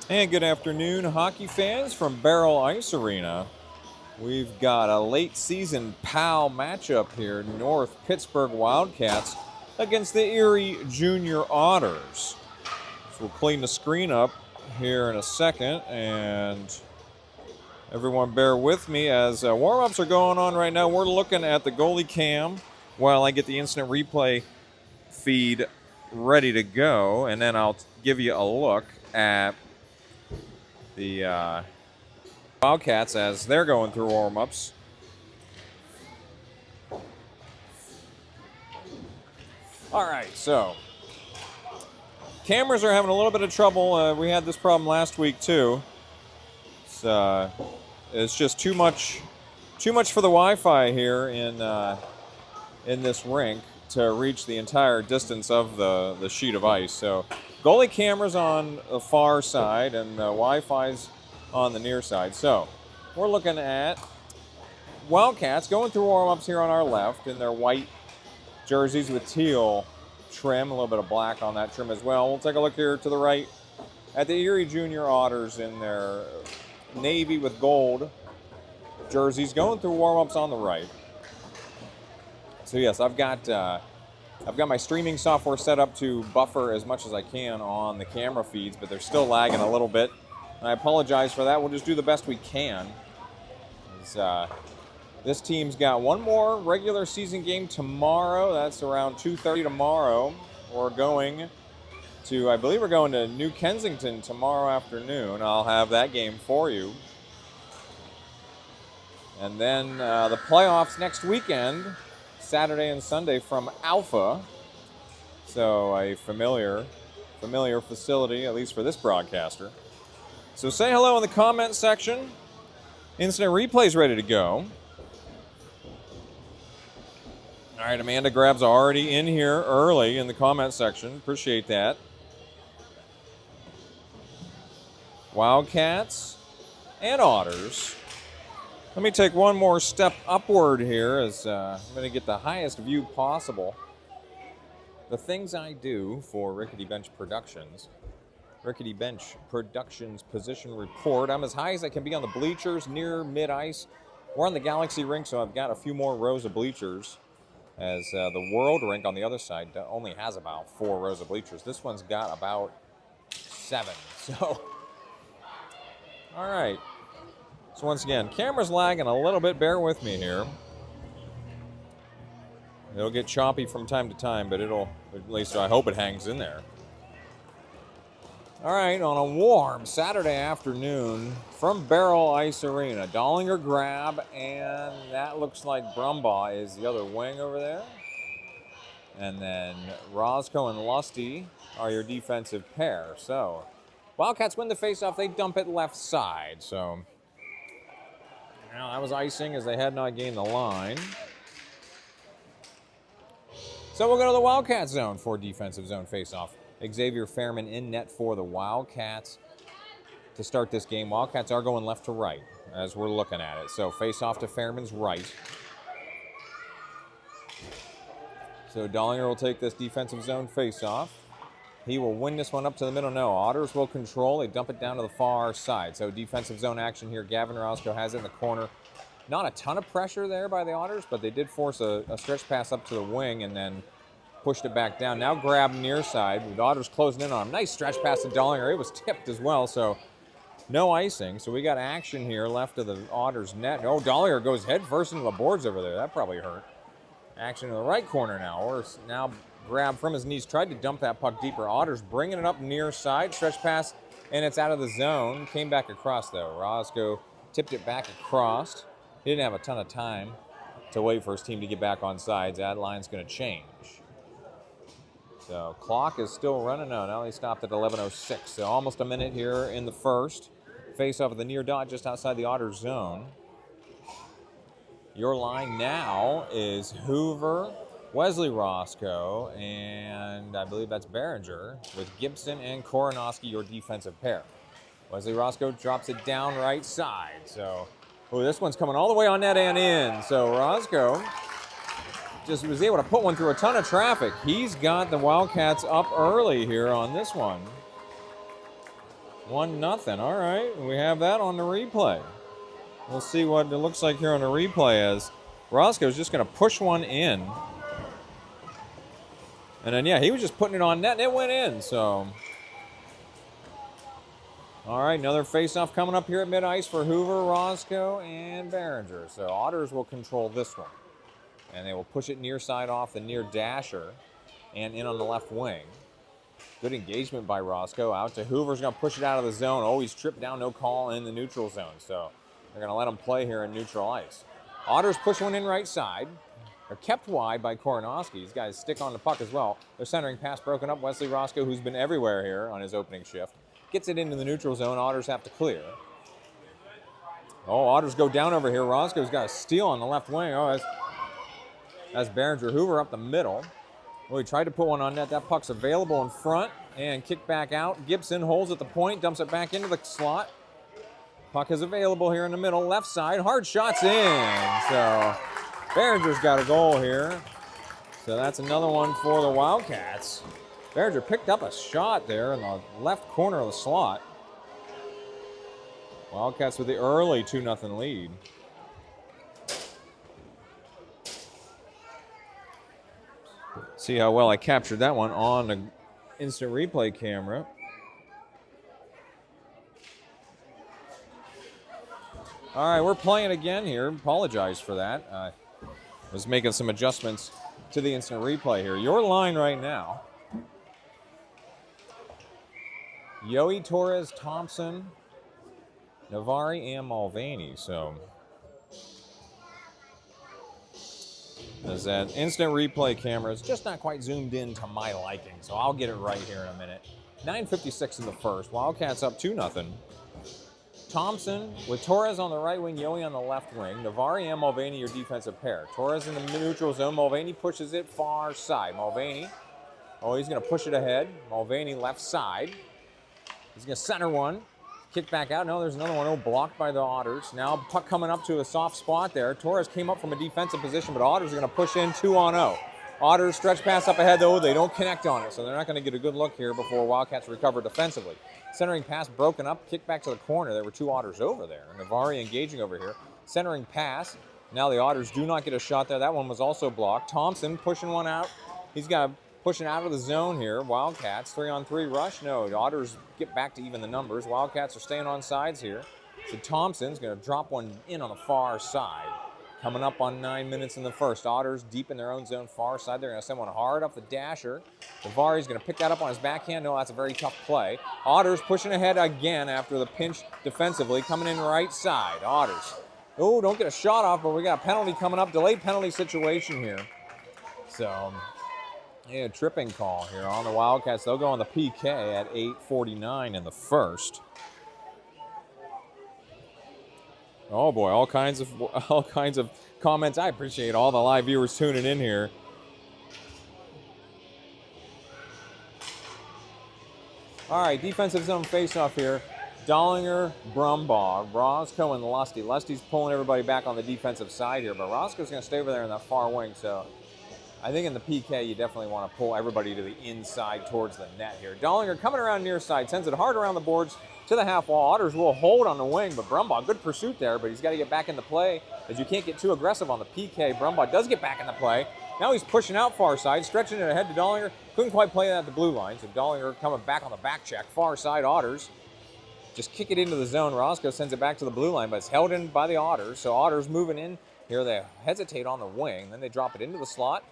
And good afternoon, hockey fans from Barrel Ice Arena. We've got a late season PAL matchup here, North Pittsburgh Wildcats against the Erie Junior Otters. So we'll clean the screen up here in a second, and everyone bear with me as warm-ups are going on right now. We're looking at the goalie cam while I get the instant replay feed ready to go, and then I'll give you a look at the Wildcats as they're going through warm-ups. All right, so cameras are having a little bit of trouble. We had this problem last week too. It's just too much for the Wi-Fi here in this rink to reach the entire distance of the sheet of ice. So goalie cameras on the far side and Wi-Fi's on the near side. So we're looking at Wildcats going through warm-ups here on our left in their white jerseys with teal trim, a little bit of black on that trim as well. We'll take a look here to the right at the Erie Junior Otters in their navy with gold jerseys going through warm-ups on the right. So yes, I've got my streaming software set up to buffer as much as I can on the camera feeds, but they're still lagging a little bit. And I apologize for that. We'll just do the best we can. This team's got one more regular season game tomorrow. That's around 2:30 tomorrow. I believe we're going to New Kensington tomorrow afternoon. I'll have that game for you. And then the playoffs next weekend, Saturday and Sunday from Alpha. So a familiar facility, at least for this broadcaster. So say hello in the comment section. Instant replay's ready to go. All right, Amanda Grab's already in here early in the comment section. Appreciate that. Wildcats and Otters. Let me take one more step upward here as I'm going to get the highest view possible. The things I do for Rickety Bench Productions position report. I'm as high as I can be on the bleachers near mid-ice. We're on the Galaxy rink, so I've got a few more rows of bleachers, as the World rink on the other side only has about 4 rows of bleachers. This one's got about 7. So, all right. So once again, camera's lagging a little bit. Bear with me here. It'll get choppy from time to time, but at least I hope it hangs in there. All right, on a warm Saturday afternoon from Barrel Ice Arena, Dollinger grab, and that looks like Brumbaugh is the other wing over there. And then Roscoe and Lusty are your defensive pair. So Wildcats win the faceoff. They dump it left side. So now that was icing as they had not gained the line. So we'll go to the Wildcat zone for defensive zone faceoff. Xavier Fairman in net for the Wildcats to start this game. Wildcats are going left to right as we're looking at it. So face off to Fairman's right. So Dollinger will take this defensive zone face off. He will win this one up to the middle. No, Otters will control. They dump it down to the far side. So defensive zone action here. Gavin Roscoe has it in the corner. Not a ton of pressure there by the Otters, but they did force a stretch pass up to the wing and then pushed it back down. Now grab near side. The Otters closing in on him. Nice stretch pass to Dollinger. It was tipped as well, so no icing. So we got action here left of the Otters net. Oh, Dollinger goes head first into the boards over there. That probably hurt. Action in the right corner now. Or now grab from his knees. Tried to dump that puck deeper. Otters bringing it up near side. Stretch pass, and it's out of the zone. Came back across, though. Roscoe tipped it back across. He didn't have a ton of time to wait for his team to get back on sides. That line's going to change. So clock is still running. No, now they stopped at 11:06. So almost a minute here in the first. Face off of the near dot just outside the Otters zone. Your line now is Hoover, Wesley Roscoe, and I believe that's Behringer with Gibson and Koronowski, your defensive pair. Wesley Roscoe drops it down right side. So, this one's coming all the way on net and in. So Roscoe just was able to put one through a ton of traffic. He's got the Wildcats up early here on this one. 1-0. All right, we have that on the replay. We'll see what it looks like here on the replay as Roscoe's just going to push one in. And then, yeah, he was just putting it on net, and it went in, so. All right, another face-off coming up here at mid-ice for Hoover, Roscoe, and Behringer. So Otters will control this one. And they will push it near side off the near dasher and in on the left wing. Good engagement by Roscoe. Out to Hoover's going to push it out of the zone. Oh, he's tripped down, no call in the neutral zone. So they're going to let him play here in neutral ice. Otters push one in right side. They're kept wide by Koronowski. These guys stick on the puck as well. Their centering pass broken up. Wesley Roscoe, who's been everywhere here on his opening shift, gets it into the neutral zone. Otters have to clear. Oh, Otters go down over here. Roscoe's got a steal on the left wing. Oh, that's Behringer. Hoover up the middle. Well, he tried to put one on net. That puck's available in front and kick back out. Gibson holds at the point, dumps it back into the slot. Puck is available here in the middle, left side. Hard shots in. So Behringer's got a goal here. So that's another one for the Wildcats. Behringer picked up a shot there in the left corner of the slot. Wildcats with the early 2-0 lead. See how well I captured that one on the instant replay camera. All right, we're playing again here. Apologize for that. I was making some adjustments to the instant replay here. Your line right now: Yohe, Torres, Thompson, Navari, and Mulvaney. So as that instant replay camera is just not quite zoomed in to my liking, so I'll get it right here in a minute. 9:56 in the first. Wildcats up 2-0. Thompson with Torres on the right wing, Yohe on the left wing. Navari and Mulvaney, your defensive pair. Torres in the neutral zone. Mulvaney pushes it far side. Mulvaney, oh, he's going to push it ahead. Mulvaney left side. He's going to center one. Kick back out. No, there's another one. Oh, blocked by the Otters. Now puck coming up to a soft spot there. Torres came up from a defensive position, but Otters are going to push in 2-0. Otters stretch pass up ahead, though. They don't connect on it, so they're not going to get a good look here before Wildcats recover defensively. Centering pass broken up. Kick back to the corner. There were two Otters over there. Navari engaging over here. Centering pass. Now the Otters do not get a shot there. That one was also blocked. Thompson pushing one out. He's got pushing out of the zone here. Wildcats, 3-on-3 rush. No, the Otters get back to even the numbers. Wildcats are staying on sides here. So Thompson's going to drop one in on the far side. Coming up on 9 minutes in the first. Otters deep in their own zone, far side. They're going to send one hard up the dasher. Navari's going to pick that up on his backhand. No, that's a very tough play. Otters pushing ahead again after the pinch defensively. Coming in right side. Otters. Oh, don't get a shot off, but we got a penalty coming up. Delayed penalty situation here. So, yeah, tripping call here on the Wildcats. They'll go on the PK at 8:49 in the first. Oh boy, all kinds of comments. I appreciate all the live viewers tuning in here. All right, defensive zone face-off here. Dollinger, Brumbaugh, Roscoe, and Lusty. Lusty's pulling everybody back on the defensive side here, but Roscoe's going to stay over there in that far wing, so I think in the PK you definitely want to pull everybody to the inside towards the net here. Dollinger coming around near side, sends it hard around the boards to the half wall. Otters will hold on the wing, but Brumbaugh, good pursuit there, but he's got to get back in the play as you can't get too aggressive on the PK. Brumbaugh does get back in the play. Now he's pushing out far side, stretching it ahead to Dollinger. Couldn't quite play that at the blue line, so Dollinger coming back on the back check. Far side Otters just kick it into the zone. Roscoe sends it back to the blue line, but it's held in by the Otters. So Otters moving in here. They hesitate on the wing, then they drop it into the slot.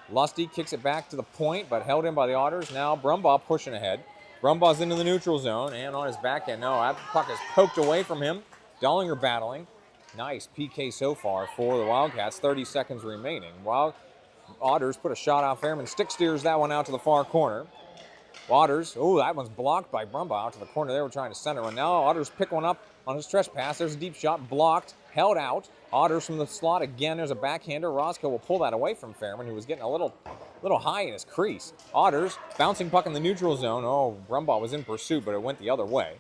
Lusty kicks it back to the point, but held in by the Otters. Now Brumbaugh pushing ahead. Brumbaugh's into the neutral zone and on his backhand. No, that puck is poked away from him. Dollinger battling. Nice PK so far for the Wildcats. 30 seconds remaining. Otters put a shot out there and stick steers that one out to the far corner. Otters, oh, that one's blocked by Brumbaugh out to the corner. They were trying to center one. Now Otters pick one up on his stretch pass. There's a deep shot, blocked, held out. Otters from the slot again. There's a backhander. Roscoe will pull that away from Fairman, who was getting a little high in his crease. Otters bouncing puck in the neutral zone. Oh, Brumbaugh was in pursuit, but it went the other way.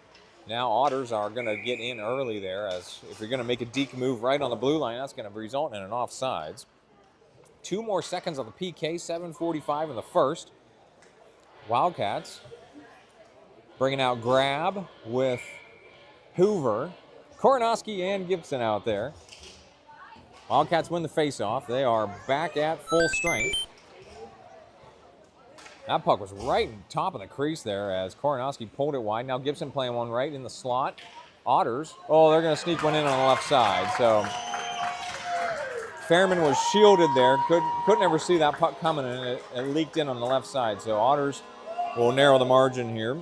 Now Otters are going to get in early there, as if you're going to make a deke move right on the blue line, that's going to result in an offsides. 2 more seconds on the PK, 7:45 in the first. Wildcats. Bringing out Grab with Hoover, Koronowski, and Gibson out there. Wildcats win the faceoff. They are back at full strength. That puck was right in top of the crease there as Koronowski pulled it wide. Now Gibson playing one right in the slot. Otters, oh, they're going to sneak one in on the left side. So Fairman was shielded there. Couldn't ever see that puck coming, and it leaked in on the left side. So Otters will narrow the margin here.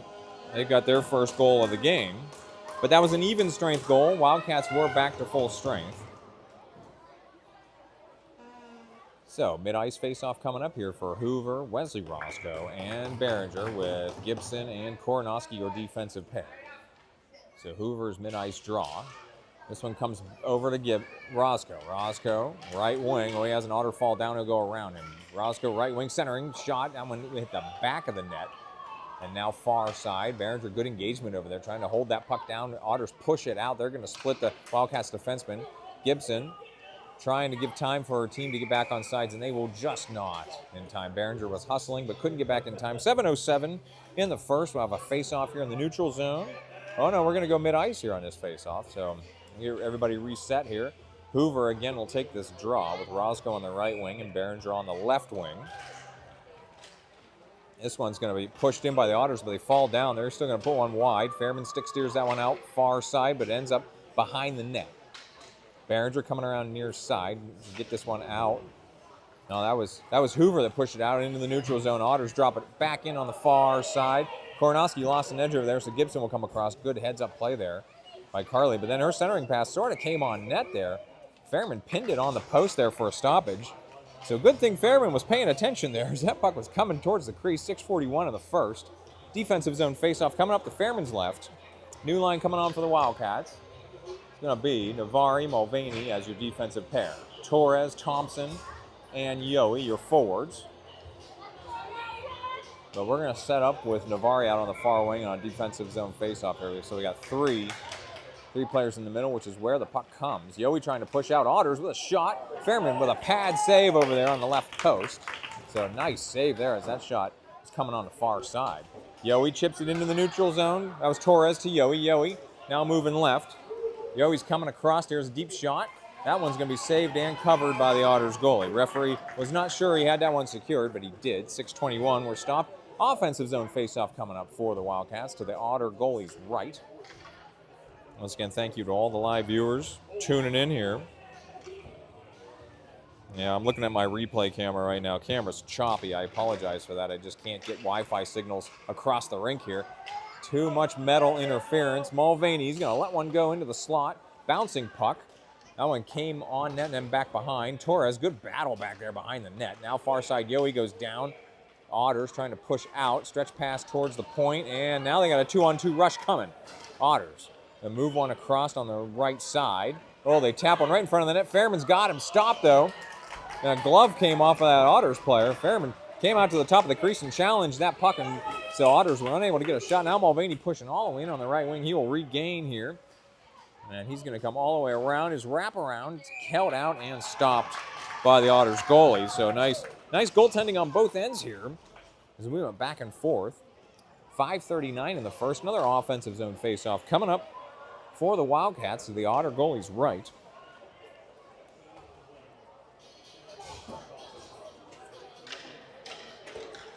They got their first goal of the game. But that was an even strength goal. Wildcats were back to full strength. So, mid-ice face-off coming up here for Hoover, Wesley Roscoe, and Behringer with Gibson and Koronowski, your defensive pair. So Hoover's mid-ice draw. This one comes over to Roscoe. Roscoe, right wing. Oh, he has an Otter fall down. He'll go around him. Roscoe, right wing, centering, shot. That one hit the back of the net. And now far side. Behringer, good engagement over there, trying to hold that puck down. Otters push it out. They're going to split the Wildcats defenseman. Gibson trying to give time for her team to get back on sides, and they will just not in time. Behringer was hustling, but couldn't get back in time. 7:07 in the first. We'll have a face-off here in the neutral zone. Oh, no, we're going to go mid-ice here on this face-off. So here, everybody reset here. Hoover, again, will take this draw with Roscoe on the right wing and Behringer on the left wing. This one's going to be pushed in by the Otters, but they fall down. They're still going to put one wide. Fairman stick steers that one out far side, but it ends up behind the net. Behringer coming around near side to get this one out. No, that was Hoover that pushed it out into the neutral zone. Otters drop it back in on the far side. Koronowski lost an edge over there, so Gibson will come across. Good heads-up play there by Carly. But then her centering pass sort of came on net there. Fairman pinned it on the post there for a stoppage. So good thing Fairman was paying attention there as that puck was coming towards the crease. 6:41 of the first. Defensive zone faceoff coming up to Fairman's left. New line coming on for the Wildcats. It's going to be Navari, Mulvaney as your defensive pair. Torres, Thompson, and Yohe, your forwards. But we're going to set up with Navari out on the far wing on a defensive zone faceoff area. So we got three players in the middle, which is where the puck comes. Yohe trying to push out Otters with a shot. Fairman with a pad save over there on the left post. So nice save there as that shot is coming on the far side. Yohe chips it into the neutral zone. That was Torres to Yohe. Yohe now moving left. Yohe's coming across. Here's a deep shot. That one's going to be saved and covered by the Otters goalie. Referee was not sure he had that one secured, but he did. 6:21, we're stopped. Offensive zone faceoff coming up for the Wildcats to the Otter goalie's right. Once again, thank you to all the live viewers tuning in here. Yeah, I'm looking at my replay camera right now. Camera's choppy. I apologize for that. I just can't get Wi-Fi signals across the rink here. Too much metal interference. Mulvaney's going to let one go into the slot. Bouncing puck. That one came on net and then back behind. Torres, good battle back there behind the net. Now far side, Yohe goes down. Otters trying to push out. Stretch pass towards the point, and now they got a 2-on-2 rush coming. Otters. They move one across on the right side. Oh, they tap one right in front of the net. Fairman's got him. Stopped, though. And a glove came off of that Otters player. Fairman came out to the top of the crease and challenged that puck, and so Otters were unable to get a shot. Now Mulvaney pushing all the way in on the right wing. He will regain here. And he's going to come all the way around. His wraparound is held out and stopped by the Otters goalie. So nice goaltending on both ends here as we went back and forth. 5:39 in the first. Another offensive zone faceoff coming up for the Wildcats to the Otter goalie's right.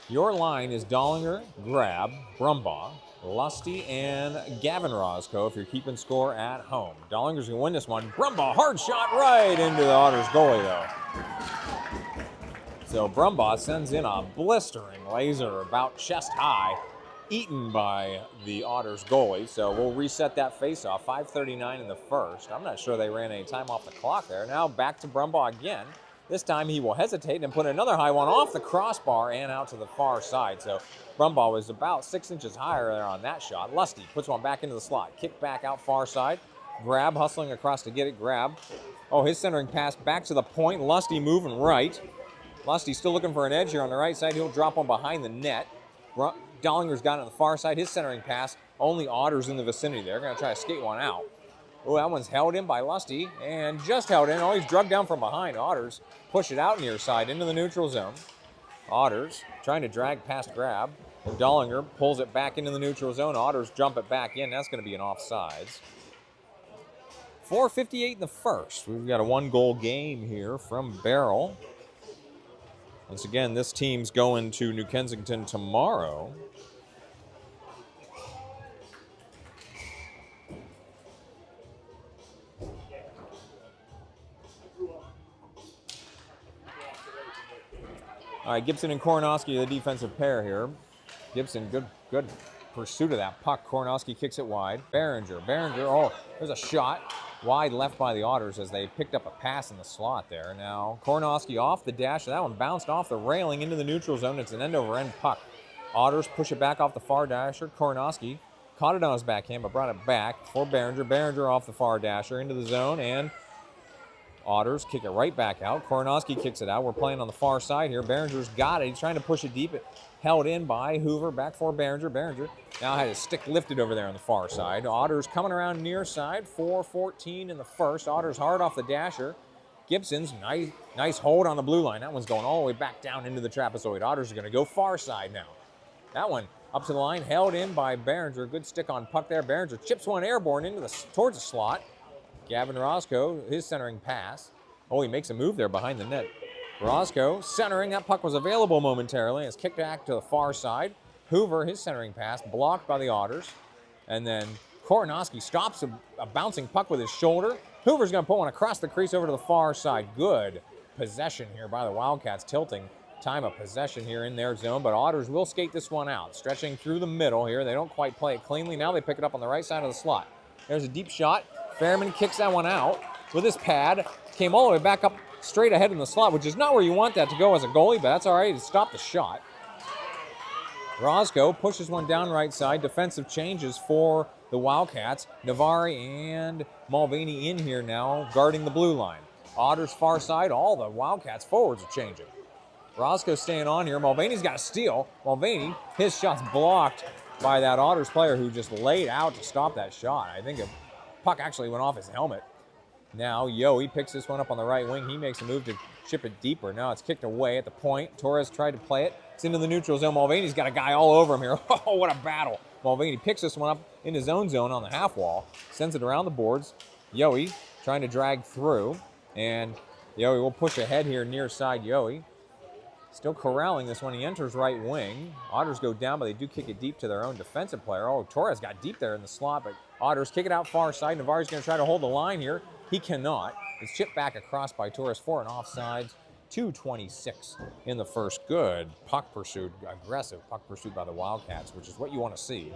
Your line is Dollinger, Grab, Brumbaugh, Lusty, and Gavin Roscoe if you're keeping score at home. Dollinger's going to win this one. Brumbaugh, hard shot right into the Otters goalie, though. So Brumbaugh sends in a blistering laser about chest high, eaten by the Otters goalie. So we'll reset that faceoff. 5:39 in the first. I'm not sure they ran any time off the clock there. Now back to Brumbaugh again. This time he will hesitate and put another high one off the crossbar and out to the far side. So Brumbaugh was about 6 inches higher there on that shot. Lusty puts one back into the slot. Kick back out far side. Grab hustling across to get it. Grab. Oh, his centering pass back to the point. Lusty moving right. Lusty still looking for an edge here on the right side. He'll drop one behind the net. Dollinger's got it on the far side. His centering pass. Only Otters in the vicinity there. Going to try to skate one out. Oh, that one's held in by Lusty and just held in. Oh, he's drugged down from behind. Otters push it out near side into the neutral zone. Otters trying to drag past Grab. And Dollinger pulls it back into the neutral zone. Otters jump it back in. That's going to be an offsides. 4:58 in the first. We've got a 1-goal game here from Barrel. Once again, this team's going to New Kensington tomorrow. All right, Gibson and Kornowski, the defensive pair here. Gibson, good pursuit of that puck. Kornowski kicks it wide. Behringer, oh, there's a shot. Wide left by the Otters as they picked up a pass in the slot there. Now, Kornowski off the dash. That one bounced off the railing into the neutral zone. It's an end-over-end puck. Otters push it back off the far dasher. Kornowski caught it on his backhand, but brought it back for Behringer. Behringer off the far dasher into the zone, and Otters kick it right back out. Kornowski kicks it out. We're playing on the far side here. Behringer's got it. He's trying to push it deep. It held in by Hoover. Back for Behringer. Behringer now had his stick lifted over there on the far side. Otters coming around near side. 4:14 in the first. Otters hard off the dasher. Gibson's nice hold on the blue line. That one's going all the way back down into the trapezoid. Otters are going to go far side now. That one up to the line. Held in by Behringer. Good stick on puck there. Behringer chips one airborne into towards the slot. Gavin Roscoe, his centering pass. Oh, he makes a move there behind the net. Roscoe centering. That puck was available momentarily. It's kicked back to the far side. Hoover, his centering pass, blocked by the Otters. And then Kornowski stops a bouncing puck with his shoulder. Hoover's going to put one across the crease over to the far side. Good possession here by the Wildcats, tilting time of possession here in their zone. But Otters will skate this one out. Stretching through the middle here. They don't quite play it cleanly. Now they pick it up on the right side of the slot. There's a deep shot. Fairman kicks that one out with his pad. Came all the way back up straight ahead in the slot, which is not where you want that to go as a goalie, but that's all right. He stopped the shot. Roscoe pushes one down right side. Defensive changes for the Wildcats. Navari and Mulvaney in here now, guarding the blue line. Otters far side. All the Wildcats forwards are changing. Roscoe staying on here. Mulvaney's got a steal. Mulvaney, his shot's blocked by that Otters player who just laid out to stop that shot. I think puck actually went off his helmet. Now Yohe picks this one up on the right wing. He makes a move to chip it deeper. Now it's kicked away at the point. Torres tried to play it. It's into the neutral zone. Mulvaney's got a guy all over him here. Oh, what a battle. Mulvaney picks this one up in his own zone on the half wall. Sends it around the boards. Yohe trying to drag through. And Yohe will push ahead here near side. Yohe still corralling this one. He enters right wing. Otters go down, but they do kick it deep to their own defensive player. Oh, Torres got deep there in the slot, but Otters kick it out far side. Navari's going to try to hold the line here. He cannot. It's chipped back across by Torres for an offsides. 2:26 in the first. Good puck pursuit, aggressive puck pursuit by the Wildcats, which is what you want to see.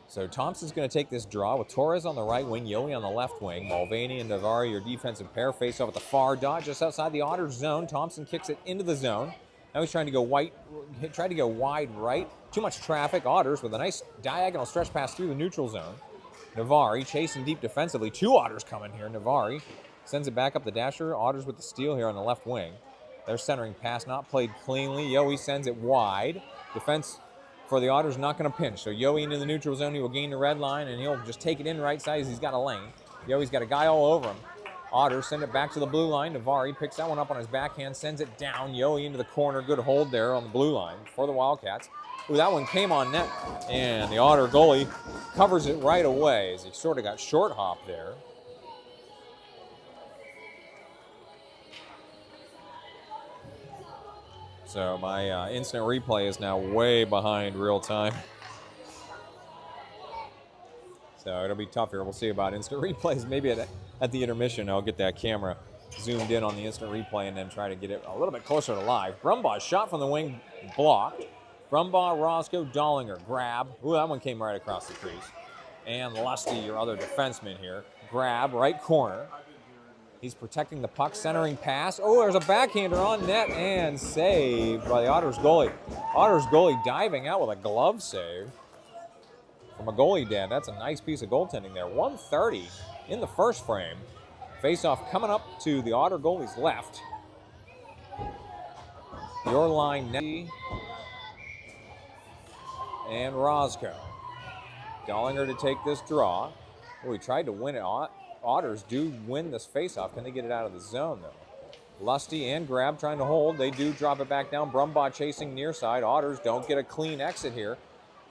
So Thompson's going to take this draw with Torres on the right wing, Yohe on the left wing. Mulvaney and Navari, your defensive pair, face off at the far dot, just outside the Otters zone. Thompson kicks it into the zone. Now he's trying to go wide right. Too much traffic. Otters with a nice diagonal stretch pass through the neutral zone. Navari chasing deep defensively. Two Otters coming here. Navari sends it back up the dasher. Otters with the steal here on the left wing. Their centering pass not played cleanly. Yohe sends it wide. Defense for the Otters not going to pinch. So Yohe into the neutral zone. He will gain the red line, and he'll just take it in right side as he's got a lane. Yohe's got a guy all over him. Otters send it back to the blue line. Navari picks that one up on his backhand, sends it down. Yohe into the corner. Good hold there on the blue line for the Wildcats. Ooh, that one came on net, and the Otter goalie covers it right away as he sort of got short hop there. So my instant replay is now way behind real time. So it'll be tough here. We'll see about instant replays. Maybe at the intermission, I'll get that camera zoomed in on the instant replay and then try to get it a little bit closer to live. Brumbaugh shot from the wing blocked. Brumbaugh, Roscoe, Dollinger, grab. Ooh, that one came right across the crease. And Lusty, your other defenseman here, grab, right corner. He's protecting the puck, centering pass. Oh, there's a backhander on net and saved by the Otters goalie. Otters goalie diving out with a glove save from a goalie dad. That's a nice piece of goaltending there. 1:30 in the first frame. Face-off coming up to the Otter goalie's left. Your line net. And Roscoe. Dollinger to take this draw. Oh, he tried to win it. Otters do win this face-off. Can they get it out of the zone, though? Lusty and Grab trying to hold. They do drop it back down. Brumbaugh chasing near side. Otters don't get a clean exit here.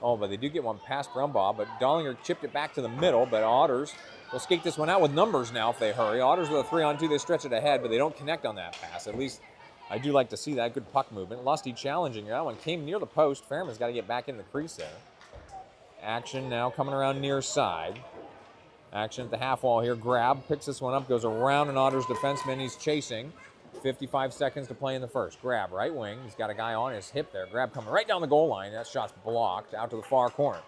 Oh, but they do get one past Brumbaugh, but Dollinger chipped it back to the middle, but Otters will skate this one out with numbers now if they hurry. Otters with a 3-on-2, they stretch it ahead, but they don't connect on that pass. At least I do like to see that. Good puck movement. Lusty challenging. That one came near the post. Fairman's got to get back in the crease there. Action now coming around near side. Action at the half wall here. Grab, picks this one up, goes around an Otters defenseman. He's chasing. 55 seconds to play in the first. Grab, right wing. He's got a guy on his hip there. Grab coming right down the goal line. That shot's blocked out to the far corner.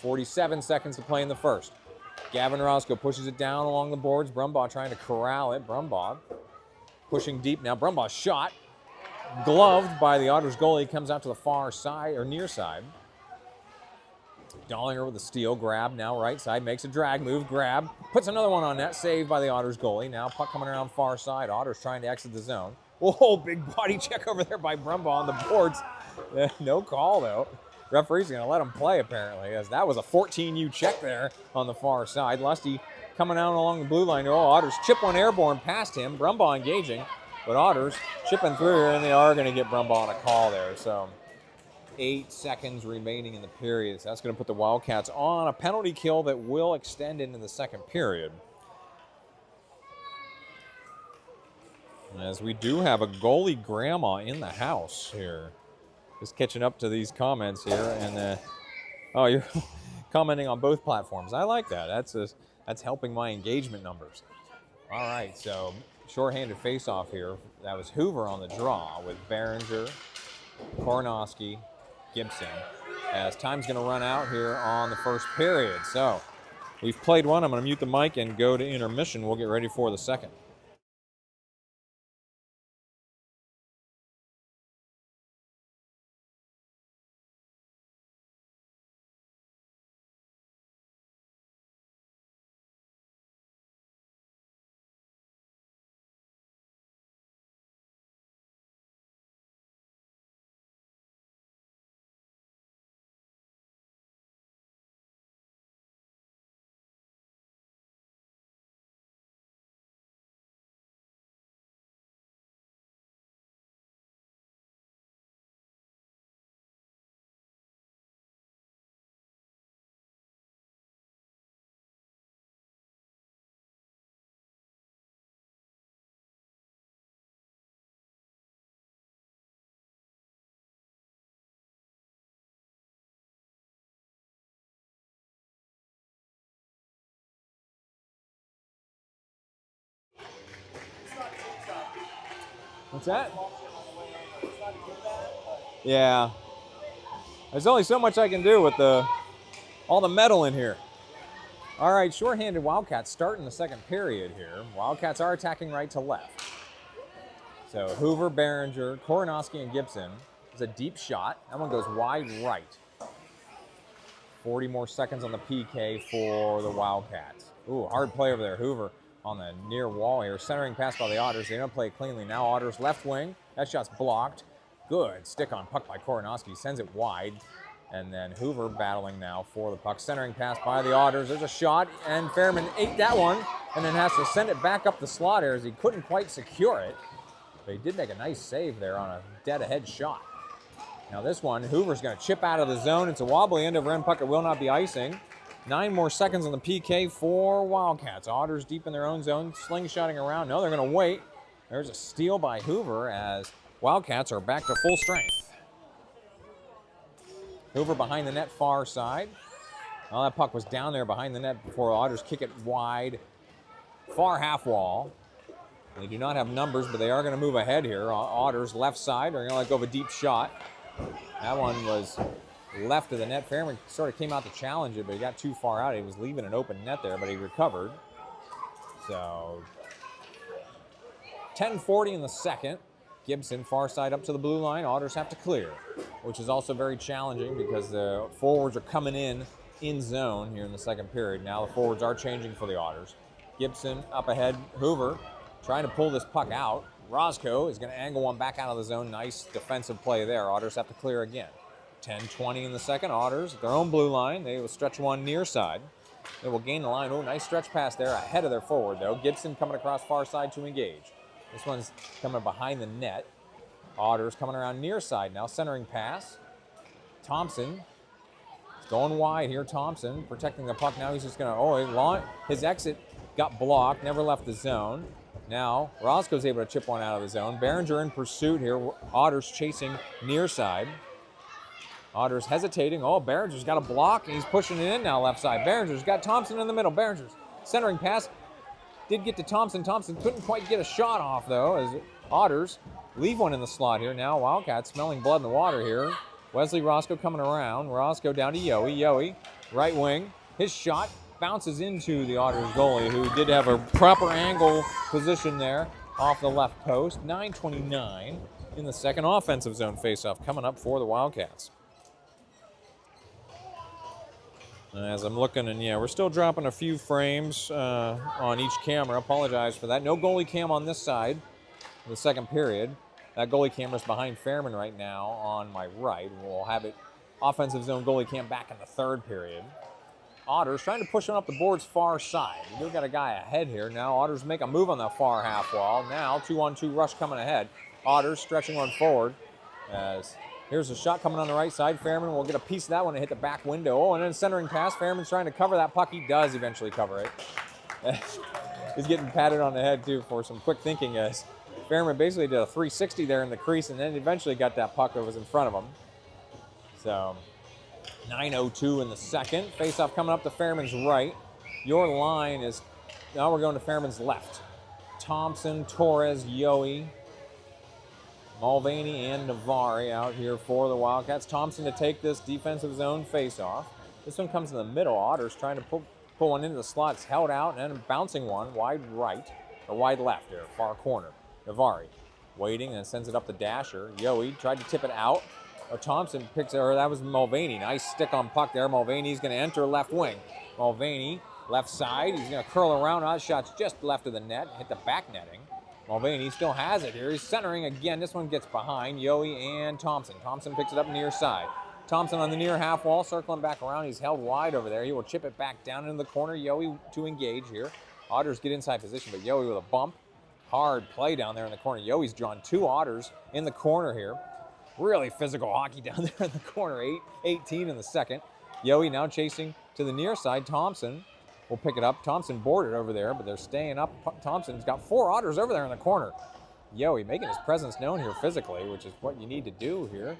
47 seconds to play in the first. Gavin Roscoe pushes it down along the boards. Brumbaugh trying to corral it. Brumbaugh pushing deep now. Brumbaugh's shot gloved by the Otters goalie. Comes out to the far side, or near side. Dollinger with a steal. Grab now right side. Makes a drag move. Grab. Puts another one on net. Saved by the Otters goalie. Now puck coming around far side. Otters trying to exit the zone. Whoa, big body check over there by Brumbaugh on the boards. No call, though. Referee's going to let him play, apparently, as that was a 14U check there on the far side. Lusty coming out along the blue line. Oh, Otters chip one airborne past him. Brumbaugh engaging, but Otters chipping through here, and they are going to get Brumbaugh on a call there. So 8 seconds remaining in the period. So that's going to put the Wildcats on a penalty kill that will extend into the second period. As we do have a goalie grandma in the house here. Just catching up to these comments here. And, oh, you're commenting on both platforms. I like that. That's helping my engagement numbers. All right, so shorthanded face-off here. That was Hoover on the draw with Behringer, Kornowski, Gibson, as time's going to run out here on the first period. So we've played one. I'm going to mute the mic and go to intermission. We'll get ready for the second. What's that? Yeah. There's only so much I can do with all the metal in here. All right, shorthanded Wildcats starting the second period here. Wildcats are attacking right to left. So Hoover, Behringer, Kornowski, and Gibson. It's a deep shot. That one goes wide right. 40 more seconds on the PK for the Wildcats. Ooh, hard play over there. Hoover on the near wall here. Centering pass by the Otters. They don't play it cleanly. Now Otters left wing. That shot's blocked. Good stick on puck by Kornowski. Sends it wide. And then Hoover battling now for the puck. Centering pass by the Otters. There's a shot, and Fairman ate that one, and then has to send it back up the slot here as he couldn't quite secure it. But he did make a nice save there on a dead-ahead shot. Now this one, Hoover's going to chip out of the zone. It's a wobbly end over end puck. It will not be icing. 9 more seconds on the PK for Wildcats. Otters deep in their own zone, slingshotting around. No, they're going to wait. There's a steal by Hoover as Wildcats are back to full strength. Hoover behind the net, far side. Well, that puck was down there behind the net before Otters kick it wide. Far half wall. They do not have numbers, but they are going to move ahead here. Otters left side are going to let go of a deep shot. That one was left of the net. Fairman sort of came out to challenge it, but he got too far out. He was leaving an open net there, but he recovered. So 10:40 in the second. Gibson far side up to the blue line. Otters have to clear, which is also very challenging because the forwards are coming in zone here in the second period. Now the forwards are changing for the Otters. Gibson up ahead. Hoover trying to pull this puck out. Roscoe is going to angle one back out of the zone. Nice defensive play there. Otters have to clear again. 10:20 in the second. Otters at their own blue line. They will stretch one near side. They will gain the line. Oh, nice stretch pass there ahead of their forward, though. Gibson coming across far side to engage. This one's coming behind the net. Otters coming around near side now, centering pass. Thompson is going wide here. Thompson protecting the puck now. He's just going to, his exit got blocked, never left the zone. Now, Roscoe's able to chip one out of the zone. Behringer in pursuit here. Otters chasing near side. Otters hesitating. Behringer's got a block, and he's pushing it in now left side. Behringer's got Thompson in the middle. Behringer's centering pass. Did get to Thompson. Thompson couldn't quite get a shot off, though, as Otters leave one in the slot here. Now, Wildcats smelling blood in the water here. Wesley Roscoe coming around. Roscoe down to Yowie. Yowie, right wing. His shot bounces into the Otters goalie, who did have a proper angle position there off the left post. 9:29 in the second. Offensive zone faceoff coming up for the Wildcats. As I'm looking, and we're still dropping a few frames on each camera. Apologize for that. No goalie cam on this side in the second period. That goalie camera's behind Fairman right now on my right. We'll have it offensive zone goalie cam back in the third period. Otters trying to push on up the board's far side. We've got a guy ahead here. Now Otters make a move on the far half wall. Now 2-on-2 rush coming ahead. Otters stretching one forward as here's a shot coming on the right side. Fairman will get a piece of that one and hit the back window. And then centering pass. Fairman's trying to cover that puck. He does eventually cover it. He's getting patted on the head, too, for some quick thinking as Fairman basically did a 360 there in the crease and then eventually got that puck that was in front of him. So 9:02 in the second. Faceoff coming up to Fairman's right. Your line is, now we're going to Fairman's left. Thompson, Torres, Yowie, Mulvaney, and Navari out here for the Wildcats. Thompson to take this defensive zone faceoff. This one comes in the middle. Otters trying to pull one into the slot. It's held out and then bouncing one wide right, or wide left here, far corner. Navari waiting and sends it up the dasher. Yowie tried to tip it out. Thompson picks it, or that was Mulvaney. Nice stick on puck there. Mulvaney's going to enter left wing. Mulvaney, left side. He's going to curl around. Odd shots just left of the net. Hit the back netting. Mulvaney still has it here. He's centering again. This one gets behind Yowie and Thompson. Thompson picks it up near side. Thompson on the near half wall, circling back around. He's held wide over there. He will chip it back down into the corner. Yowie to engage here. Otters get inside position, but Yowie with a bump. Hard play down there in the corner. Yowie's drawn two Otters in the corner here. Really physical hockey down there in the corner. 8:18 in the second. Yowie now chasing to the near side. Thompson will pick it up. Thompson boarded over there, but they're staying up. Thompson's got four Otters over there in the corner. Yowie making his presence known here physically, which is what you need to do here.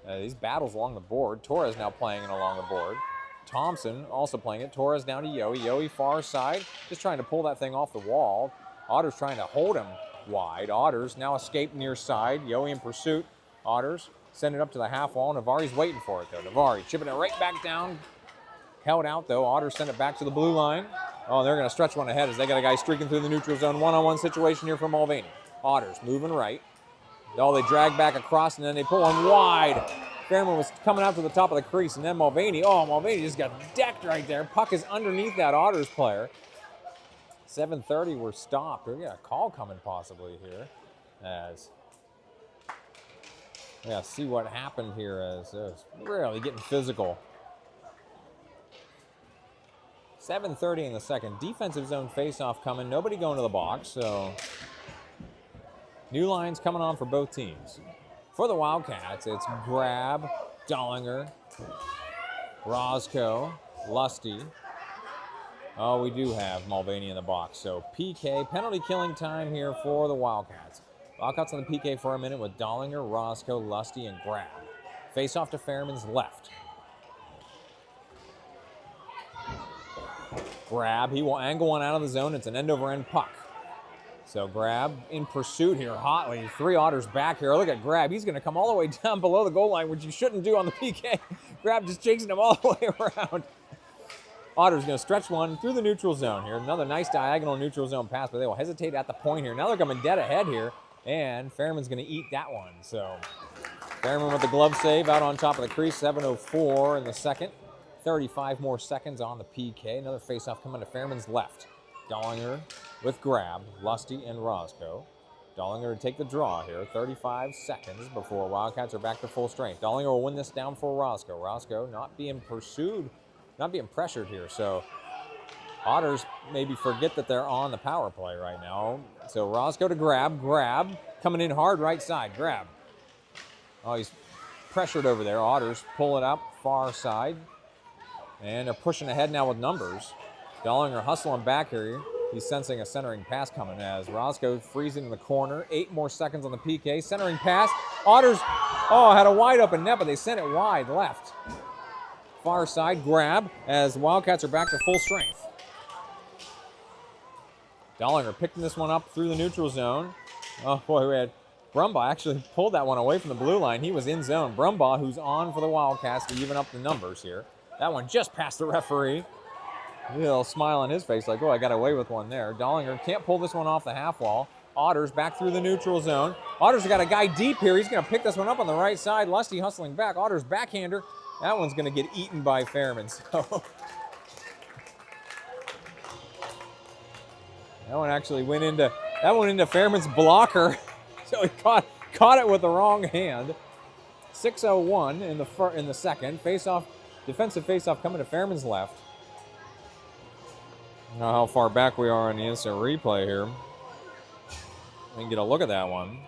These battles along the board. Torres now playing it along the board. Thompson also playing it. Torres down to Yowie. Yowie far side, just trying to pull that thing off the wall. Otters trying to hold him wide. Otters now escape near side. Yowie in pursuit. Otters send it up to the half wall. Navari's waiting for it, though. Navari chipping it right back down. Held out, though. Otters send it back to the blue line. Oh, they're going to stretch one ahead as they got a guy streaking through the neutral zone. One-on-one situation here for Mulvaney. Otters moving right. They drag back across, and then they pull one wide. Fairman was coming out to the top of the crease, and then Mulvaney. Oh, Mulvaney just got decked right there. Puck is underneath that Otters player. 7:30, we're stopped. We got a call coming possibly here. As see what happened here as it's really getting physical. 7:30 in the second. Defensive zone faceoff coming. Nobody going to the box, so new lines coming on for both teams. For the Wildcats, it's Grab, Dollinger, Roscoe, Lusty. Oh, we do have Mulvaney in the box. So PK, penalty killing time here for the Wildcats. Wildcats on the PK for a minute with Dollinger, Roscoe, Lusty, and Grab. Face off to Fairman's left. Grab, he will angle one out of the zone. It's an end-over-end puck. So Grab in pursuit here hotly. Three Otters back here. Look at Grab. He's going to come all the way down below the goal line, which you shouldn't do on the PK. Grab just chasing him all the way around. Otters going to stretch one through the neutral zone here. Another nice diagonal neutral zone pass, but they will hesitate at the point here. Now they're coming dead ahead here, and Fairman's going to eat that one. So Fairman with the glove save out on top of the crease. 7:04 in the second. 35 more seconds on the PK. Another faceoff coming to Fairman's left. Dollinger with Grab, Lusty, and Roscoe. Dollinger to take the draw here. 35 seconds before Wildcats are back to full strength. Dollinger will win this down for Roscoe. Roscoe not being pursued, not being pressured here. So Otters maybe forget that they're on the power play right now. So Roscoe to grab, coming in hard right side, grab. Oh, he's pressured over there. Otters pull it up, far side. And they're pushing ahead now with numbers. Dollinger hustling back here. He's sensing a centering pass coming as Roscoe freezing in the corner. 8 more seconds on the PK. Centering pass. Otters, had a wide open net, but they sent it wide left. Far side grab as Wildcats are back to full strength. Dollinger picking this one up through the neutral zone. Oh boy, we had Brumbaugh actually pulled that one away from the blue line. He was in zone. Brumbaugh, who's on for the Wildcats to even up the numbers here. That one just past the referee. A little smile on his face like, oh, I got away with one there. Dollinger can't pull this one off the half wall. Otters back through the neutral zone. Otters got a guy deep here. He's going to pick this one up on the right side. Lusty hustling back. Otters backhander. That one's going to get eaten by Fairman. So that one actually went into Fairman's blocker. So he caught it with the wrong hand. 6:01 in the second. Defensive faceoff coming to Fairman's left. I don't know how far back we are on the instant replay here. We can get a look at that one.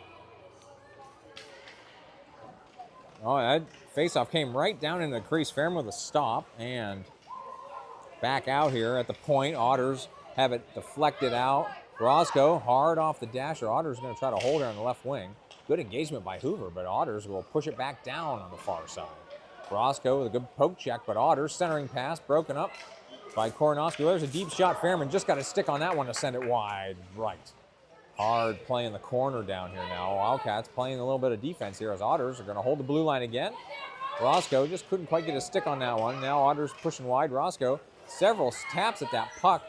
Oh, that faceoff came right down into the crease. Fairman with a stop and back out here at the point. Otters have it deflected out. Roscoe hard off the dasher. Otters going to try to hold her on the left wing. Good engagement by Hoover, but Otters will push it back down on the far side. Roscoe with a good poke check, but Otters centering pass broken up by Kornoski. There's a deep shot. Fairman just got a stick on that one to send it wide right. Hard play in the corner down here now. Wildcats playing a little bit of defense here as Otters are going to hold the blue line again. Roscoe just couldn't quite get a stick on that one. Now Otters pushing wide. Roscoe several taps at that puck,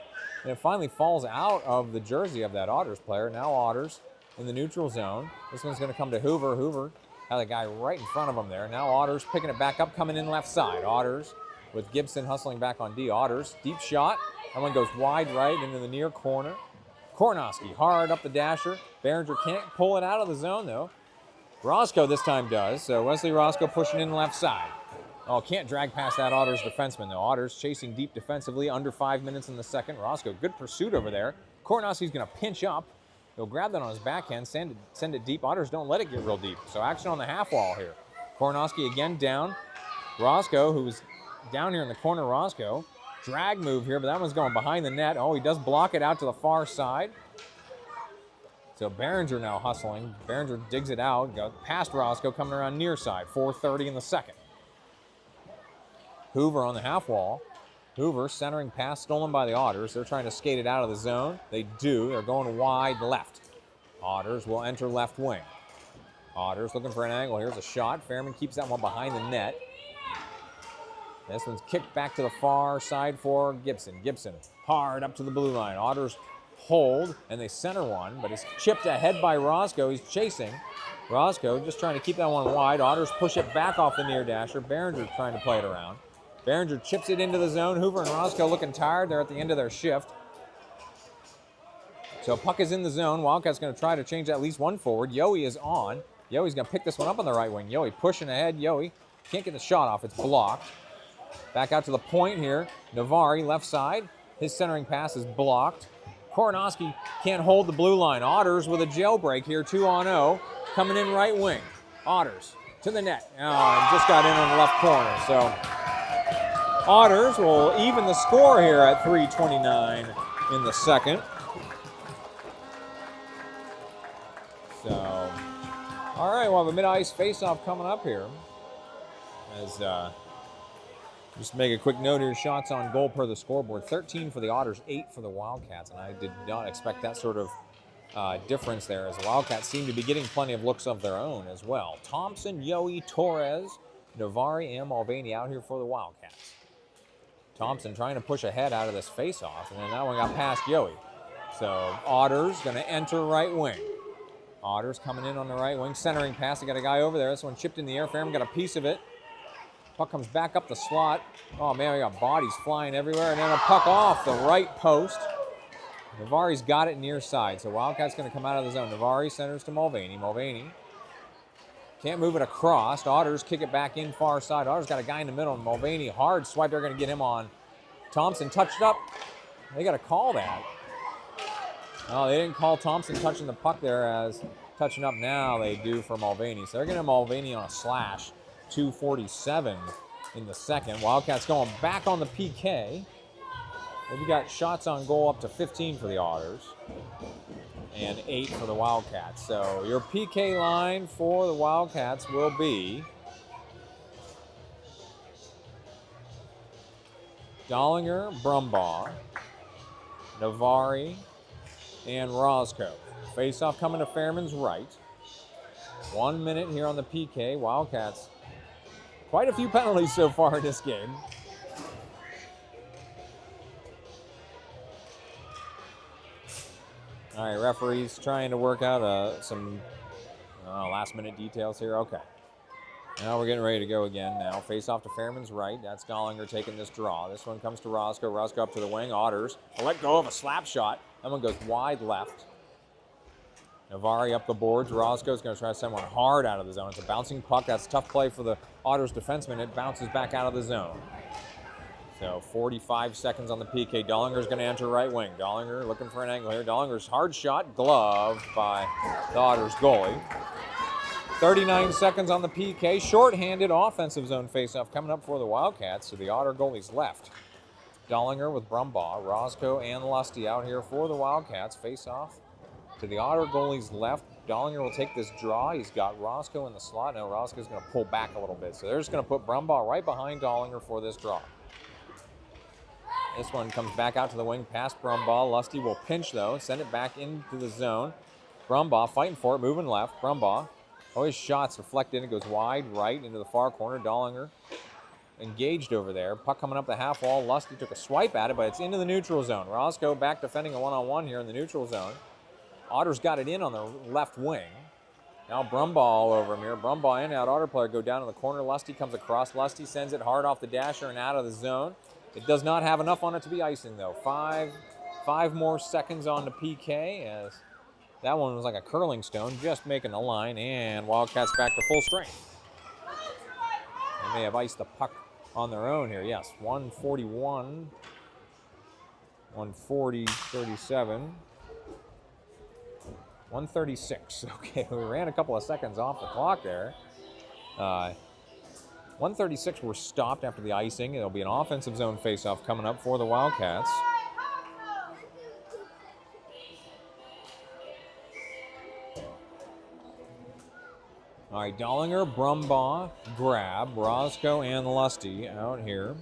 and it finally falls out of the jersey of that Otters player. Now Otters in the neutral zone. This one's going to come to Hoover. Hoover had a guy right in front of him there. Now Otters picking it back up, coming in left side. Otters with Gibson hustling back on D. Otters, deep shot. That one goes wide right into the near corner. Kornoski hard up the dasher. Behringer can't pull it out of the zone though. Roscoe this time does. So Wesley Roscoe pushing in left side. Oh, can't drag past that Otters defenseman though. Otters chasing deep defensively, under 5 minutes in the second. Roscoe, good pursuit over there. Kornoski's going to pinch up. He'll grab that on his backhand, send it deep. Otters don't let it get real deep. So action on the half wall here. Kornoski again down. Roscoe, who's down here in the corner, Roscoe. Drag move here, but that one's going behind the net. Oh, he does block it out to the far side. So Behringer now hustling. Behringer digs it out. Got past Roscoe, coming around near side. 4:30 in the second. Hoover on the half wall. Hoover centering pass stolen by the Otters. They're trying to skate it out of the zone. They do. They're going wide left. Otters will enter left wing. Otters looking for an angle. Here's a shot. Fairman keeps that one behind the net. This one's kicked back to the far side for Gibson. Gibson hard up to the blue line. Otters hold, and they center one, but it's chipped ahead by Roscoe. He's chasing. Roscoe just trying to keep that one wide. Otters push it back off the near dasher. Behringer trying to play it around. Behringer chips it into the zone. Hoover and Roscoe looking tired. They're at the end of their shift. So puck is in the zone. Wildcats going to try to change at least one forward. Yohe is on. Yohe's going to pick this one up on the right wing. Yohe pushing ahead. Yohe can't get the shot off. It's blocked. Back out to the point here. Navari left side. His centering pass is blocked. Kornoski can't hold the blue line. Otters with a jailbreak here, 2-on-0. Coming in right wing. Otters to the net. Oh, and just got in on the left corner. So Otters will even the score here at 3:29 in the second. So, all right, we'll have a mid-ice face-off coming up here. As just make a quick note here, shots on goal per the scoreboard. 13 for the Otters, 8 for the Wildcats. And I did not expect that sort of difference there, as the Wildcats seem to be getting plenty of looks of their own as well. Thompson, Yohe, Torres, Navari, and Mulvaney out here for the Wildcats. Thompson trying to push ahead out of this face-off, and then that one got past Yohe. So Otters going to enter right wing. Otters coming in on the right wing, centering pass. They got a guy over there. This one chipped in the air. Fairman got a piece of it. Puck comes back up the slot. Oh, man, we got bodies flying everywhere. And then a puck off the right post. Navari's got it near side. So Wildcats going to come out of the zone. Navari centers to Mulvaney. Mulvaney can't move it across. Otters kick it back in far side. Otters got a guy in the middle. Mulvaney hard swipe. They're going to get him on. Thompson touched up. They got to call that. Oh, they didn't call Thompson touching the puck there as touching up now they do for Mulvaney. So they're going to Mulvaney on a slash. 2:47 in the second. Wildcats going back on the PK. We've got shots on goal up to 15 for the Otters and 8 for the Wildcats. So your PK line for the Wildcats will be Dollinger, Brumbaugh, Navari, and Roscoe. Face-off coming to Fairman's right. 1 minute here on the PK. Wildcats, quite a few penalties so far in this game. All right, referees trying to work out some last-minute details here. Okay. Now we're getting ready to go again now. Face-off to Fairman's right. That's Dollinger taking this draw. This one comes to Roscoe. Roscoe up to the wing. Otters let go of a slap shot. That one goes wide left. Navari up the boards. Roscoe's going to try to send one hard out of the zone. It's a bouncing puck. That's a tough play for the Otters defenseman. It bounces back out of the zone. So 45 seconds on the PK. Dollinger's going to enter right wing. Dollinger looking for an angle here. Dollinger's hard shot gloved by the Otters goalie. 39 seconds on the PK. Short-handed offensive zone faceoff coming up for the Wildcats to the Otter goalie's left. Dollinger with Brumbaugh, Roscoe, and Lusty out here for the Wildcats. Faceoff to the Otter goalie's left. Dollinger will take this draw. He's got Roscoe in the slot. Now Roscoe's going to pull back a little bit. So they're just going to put Brumbaugh right behind Dollinger for this draw. This one comes back out to the wing past Brumbaugh. Lusty will pinch, though, send it back into the zone. Brumbaugh fighting for it, moving left. Brumbaugh. Oh, his shot's deflected. It goes wide right into the far corner. Dollinger engaged over there. Puck coming up the half wall. Lusty took a swipe at it, but it's into the neutral zone. Roscoe back defending a one-on-one here in the neutral zone. Otters got it in on the left wing. Now Brumbaugh all over him here. Brumbaugh in, out. Otter player go down in the corner. Lusty comes across. Lusty sends it hard off the dasher and out of the zone. It does not have enough on it to be icing, though. Five more seconds on the PK as that one was like a curling stone, just making the line, and Wildcats back to full strength. They may have iced the puck on their own here. Yes, 141, 140, 37, 136. Okay, we ran a couple of seconds off the clock there. 136 were stopped after the icing. It'll be an offensive zone faceoff coming up for the Wildcats. All right, Dollinger, Brumbaugh, Grab, Roscoe, and Lusty out here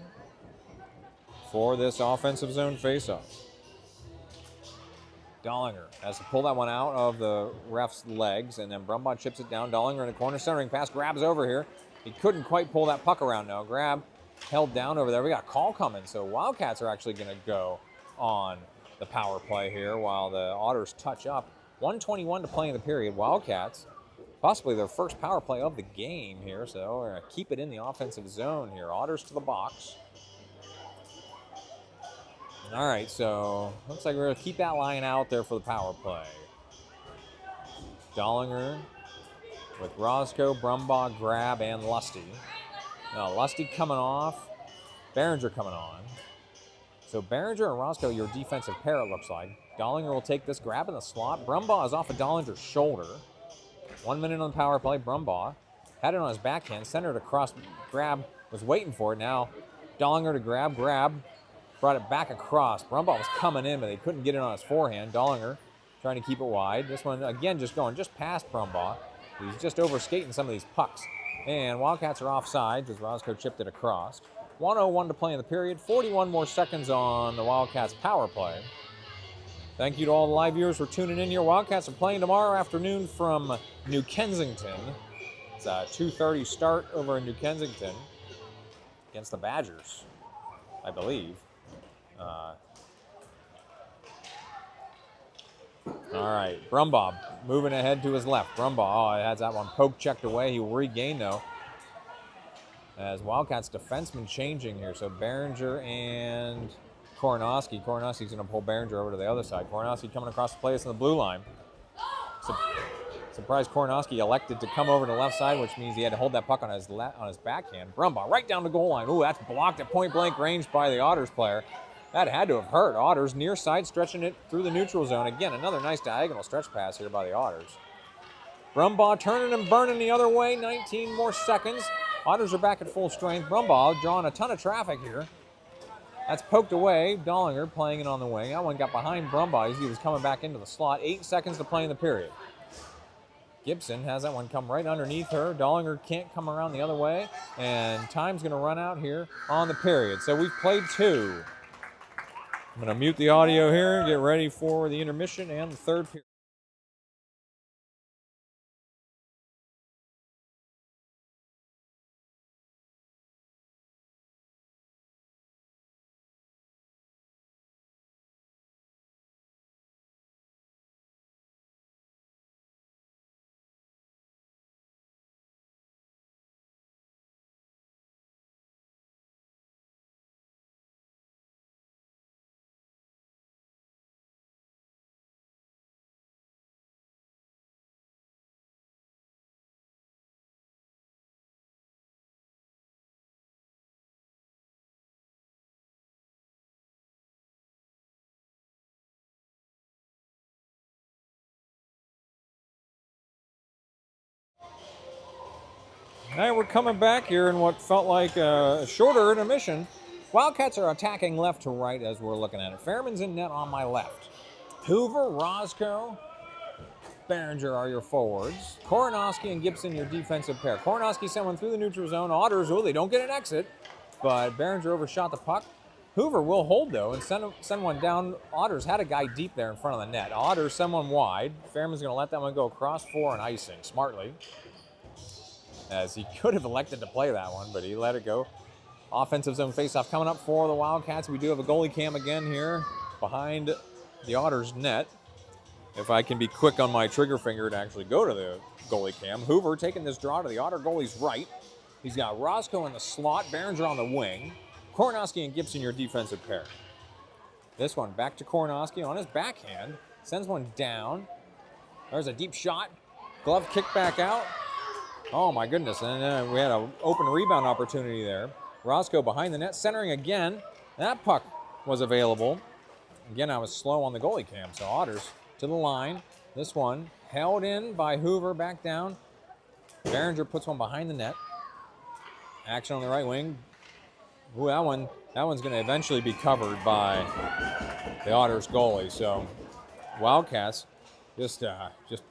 for this offensive zone faceoff. Dollinger has to pull that one out of the ref's legs, and then Brumbaugh chips it down. Dollinger in the corner, centering pass, Grab's over here. He couldn't quite pull that puck around now. Grab held down over there. We got a call coming, so Wildcats are actually going to go on the power play here while the Otters touch up. 1:21 to play in the period. Wildcats, possibly their first power play of the game here, so we're going to keep it in the offensive zone here. Otters to the box. All right, so looks like we're going to keep that line out there for the power play. Dollinger with Roscoe, Brumbaugh, Grab, and Lusty. Now, Lusty coming off, Behringer coming on. So Behringer and Roscoe, your defensive pair, it looks like. Dollinger will take this, grab in the slot. Brumbaugh is off of Dollinger's shoulder. 1 minute on the power play. Brumbaugh had it on his backhand, centered across. Grab was waiting for it. Now Dollinger to Grab. Grab brought it back across. Brumbaugh was coming in, but they couldn't get it on his forehand. Dollinger trying to keep it wide. This one, again, just going just past Brumbaugh. He's just over-skating some of these pucks. And Wildcats are offside as Roscoe chipped it across. 1:01 to play in the period. 41 more seconds on the Wildcats power play. Thank you to all the live viewers for tuning in here. Wildcats are playing tomorrow afternoon from New Kensington. It's a 2:30 start over in New Kensington against the Badgers, I believe. All right, Brumbaugh moving ahead to his left. Brumbaugh, has that one poke checked away. He will regain, though, as Wildcats defenseman changing here. So Behringer and Koronowski. Koronowski's going to pull Behringer over to the other side. Koronowski coming across the place in the blue line. Surprised Koronowski elected to come over to the left side, which means he had to hold that puck on his backhand. Brumbaugh right down the goal line. Ooh, that's blocked at point-blank range by the Otters player. That had to have hurt. Otters near side stretching it through the neutral zone. Again, another nice diagonal stretch pass here by the Otters. Brumbaugh turning and burning the other way. 19 more seconds. Otters are back at full strength. Brumbaugh drawing a ton of traffic here. That's poked away. Dollinger playing it on the wing. That one got behind Brumbaugh as he was coming back into the slot. 8 seconds to play in the period. Gibson has that one come right underneath her. Dollinger can't come around the other way. And time's going to run out here on the period. So we've played 2. I'm going to mute the audio here and get ready for the intermission and the third period. All right, we're coming back here in what felt like a shorter intermission. Wildcats are attacking left to right as we're looking at it. Fairman's in net on my left. Hoover, Roscoe, Behringer are your forwards. Koronowski and Gibson your defensive pair. Koronowski sent one through the neutral zone. Otters, they don't get an exit, but Behringer overshot the puck. Hoover will hold, though, and send one down. Otters had a guy deep there in front of the net. Otters send one wide. Fairman's going to let that one go across 4 and icing smartly, as he could have elected to play that one, but he let it go. Offensive zone faceoff coming up for the Wildcats. We do have a goalie cam again here behind the Otters net. If I can be quick on my trigger finger to actually go to the goalie cam. Hoover taking this draw to the Otter goalie's right. He's got Roscoe in the slot, Behringer on the wing. Koronowski and Gibson your defensive pair. This one back to Koronowski on his backhand. Sends one down. There's a deep shot. Glove kick back out. Oh my goodness, and we had an open rebound opportunity there. Roscoe behind the net, centering again. That puck was available. Again, I was slow on the goalie cam, so Otters to the line. This one held in by Hoover, back down. Behringer puts one behind the net. Action on the right wing. Ooh, that one's going to eventually be covered by the Otters goalie. So Wildcats just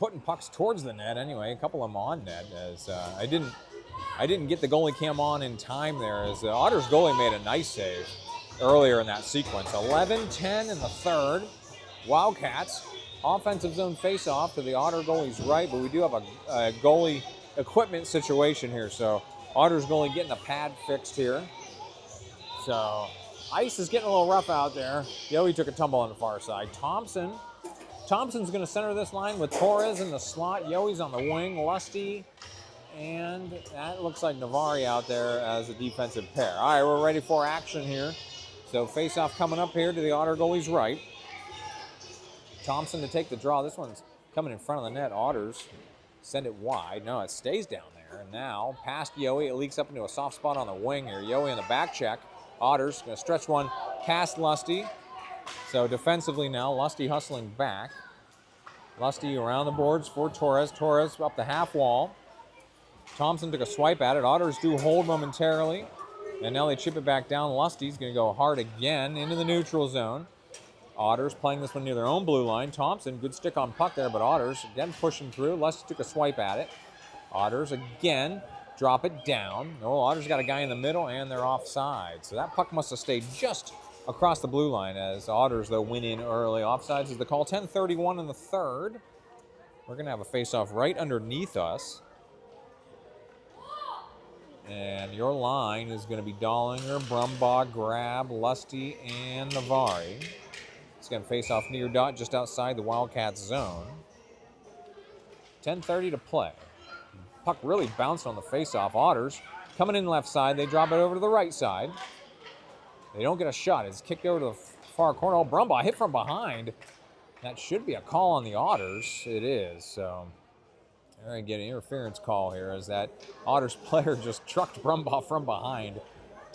putting pucks towards the net anyway. A couple of them on net, as I didn't get the goalie cam on in time there, as the Otters goalie made a nice save earlier in that sequence. 11-10 in the third. Wildcats offensive zone face-off to the Otter goalie's right, but we do have a goalie equipment situation here. So Otters goalie getting the pad fixed here. So ice is getting a little rough out there. Yowie took a tumble on the far side. Thompson's going to center this line with Torres in the slot. Yowie's on the wing. Lusty, and that looks like Navari out there as a defensive pair. All right, we're ready for action here. So face-off coming up here to the Otter goalie's right. Thompson to take the draw. This one's coming in front of the net. Otters send it wide. No, it stays down there. And now past Yowie. It leaks up into a soft spot on the wing here. Yowie on the back check. Otters going to stretch one past Lusty. So defensively now, Lusty hustling back. Lusty around the boards for Torres. Torres up the half wall. Thompson took a swipe at it. Otters do hold momentarily. And now they chip it back down. Lusty's going to go hard again into the neutral zone. Otters playing this one near their own blue line. Thompson, good stick on puck there, but Otters again pushing through. Lusty took a swipe at it. Otters again drop it down. No, Otters got a guy in the middle, and they're offside. So that puck must have stayed just across the blue line, as Otters, though, win in early. Offsides is the call. 10:31 in the third. We're going to have a face-off right underneath us. And your line is going to be Dollinger, Brumbaugh, Grab, Lusty, and Navari. It's going to face off near dot just outside the Wildcats zone. 10:30 to play. Puck really bounced on the face-off. Otters coming in left side. They drop it over to the right side. They don't get a shot. It's kicked over to the far corner. Oh, Brumbaugh hit from behind. That should be a call on the Otters. It is. So they're going to get an interference call here, as that Otters player just trucked Brumbaugh from behind.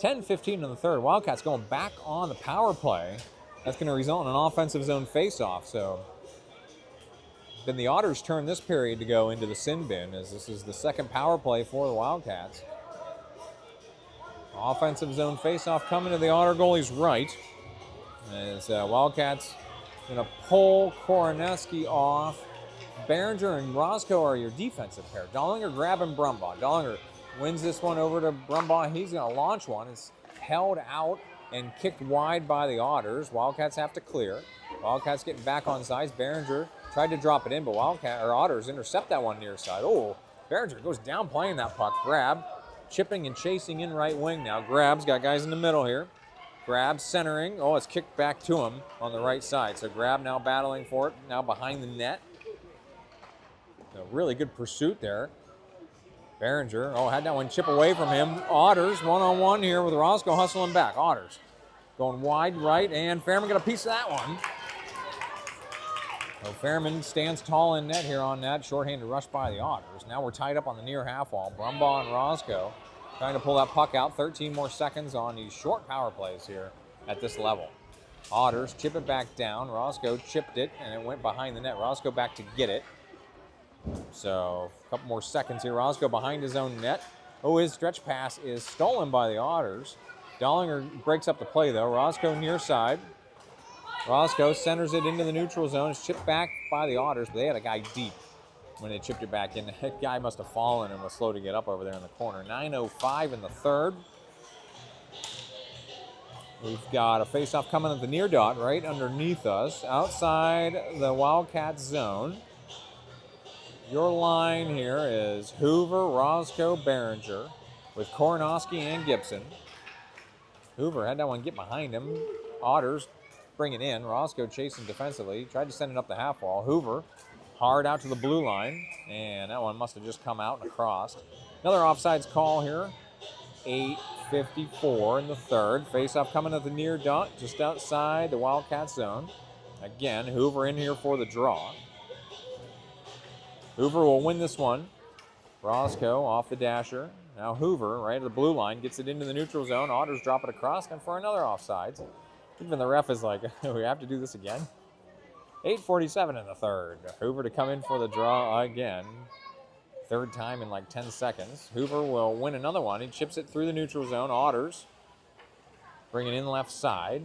10-15 in the third. Wildcats going back on the power play. That's going to result in an offensive zone face-off. So then the Otters turn this period to go into the sin bin, as this is the second power play for the Wildcats. Offensive zone face-off coming to the Otter goalie's right. As Wildcats going to pull Koroneski off. Behringer and Roscoe are your defensive pair. Dollinger grabbing Brumbaugh. Dollinger wins this one over to Brumbaugh. He's going to launch one. It's held out and kicked wide by the Otters. Wildcats have to clear. Wildcats getting back on sides. Behringer tried to drop it in, but Otters intercept that one near side. Oh, Behringer goes down playing that puck. Grab, chipping and chasing in right wing now. Grab's got guys in the middle here. Grab centering. Oh, it's kicked back to him on the right side. So Grab now battling for it, now behind the net. A really good pursuit there. Behringer, had that one chip away from him. Otters, one-on-one here with Roscoe hustling back. Otters going wide right, and Fairman got a piece of that one. So Fairman stands tall in net here on that shorthanded rush by the Otters. Now we're tied up on the near half wall. Brumbaugh and Roscoe trying to pull that puck out. 13 more seconds on these short power plays here at this level. Otters chip it back down. Roscoe chipped it, and it went behind the net. Roscoe back to get it. So a couple more seconds here. Roscoe behind his own net. Oh, his stretch pass is stolen by the Otters. Dollinger breaks up the play, though. Roscoe near side. Roscoe centers it into the neutral zone. It's chipped back by the Otters, but they had a guy deep when they chipped it back in. That guy must have fallen and was slow to get up over there in the corner. 9:05 in the third. We've got a face-off coming at the near dot right underneath us, outside the Wildcats zone. Your line here is Hoover, Roscoe, Behringer with Koronoski and Gibson. Hoover had that one get behind him. Otters bring it in. Roscoe chasing defensively. Tried to send it up the half wall. Hoover hard out to the blue line. And that one must have just come out and across. Another offsides call here. 8:54 in the third. Face-off coming at the near dot just outside the Wildcats zone. Again, Hoover in here for the draw. Hoover will win this one. Roscoe off the dasher. Now Hoover, right at the blue line, gets it into the neutral zone. Otters drop it across, and for another offsides. Even the ref is like, we have to do this again. 8:47 in the third. Hoover to come in for the draw again. Third time in like 10 seconds. Hoover will win another one. He chips it through the neutral zone. Otters bring it in left side.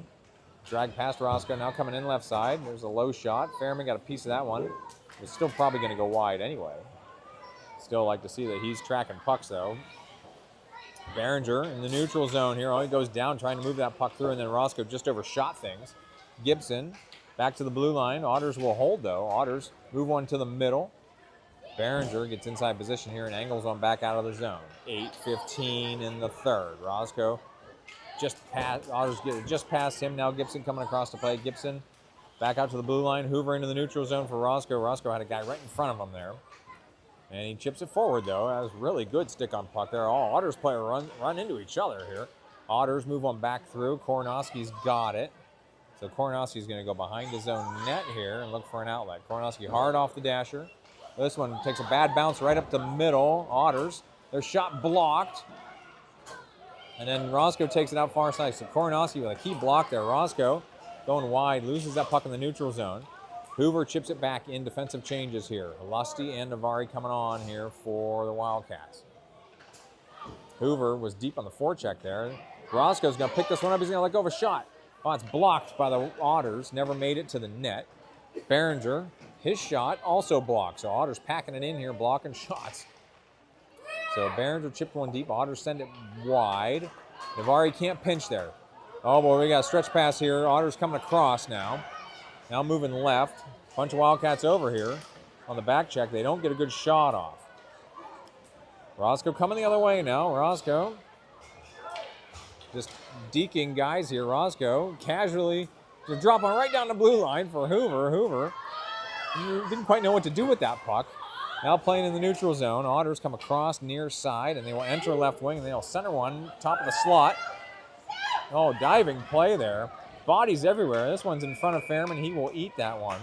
Drag past Roscoe, now coming in left side. There's a low shot. Fairman got a piece of that one. It's still probably going to go wide anyway. Still like to see that he's tracking pucks, though. Behringer in the neutral zone here. Oh, he goes down trying to move that puck through, and then Roscoe just overshot things. Gibson back to the blue line. Otters will hold, though. Otters move one to the middle. Behringer gets inside position here and angles one back out of the zone. 8:15 in the third. Roscoe Otters get it just past him. Now Gibson coming across to play. Gibson back out to the blue line. Hoover into the neutral zone for Roscoe. Roscoe had a guy right in front of him there. And he chips it forward, though. That was really good stick on puck there. All Otters players run into each other here. Otters move on back through. Koronoski's got it. So Koronoski's going to go behind his own net here and look for an outlet. Koronoski hard off the dasher. This one takes a bad bounce right up the middle. Otters, their shot blocked. And then Roscoe takes it out far side. So Koronoski with a key block there. Roscoe going wide, loses that puck in the neutral zone. Hoover chips it back in. Defensive changes here. Lusty and Navari coming on here for the Wildcats. Hoover was deep on the forecheck there. Roscoe's going to pick this one up. He's going to let go of a shot. Oh, it's blocked by the Otters. Never made it to the net. Behringer, his shot also blocked. So Otters packing it in here, blocking shots. So Behringer chipped one deep. Otters send it wide. Navari can't pinch there. Oh, boy, we got a stretch pass here. Otters coming across now. Now moving left. Bunch of Wildcats over here on the back check. They don't get a good shot off. Roscoe coming the other way now. Roscoe just deking guys here. Roscoe casually just dropping right down the blue line for Hoover. Hoover didn't quite know what to do with that puck. Now playing in the neutral zone. Otters come across near side, and they will enter left wing, and they'll center one, top of the slot. Oh, diving play there. Bodies everywhere. This one's in front of Fairman. He will eat that one.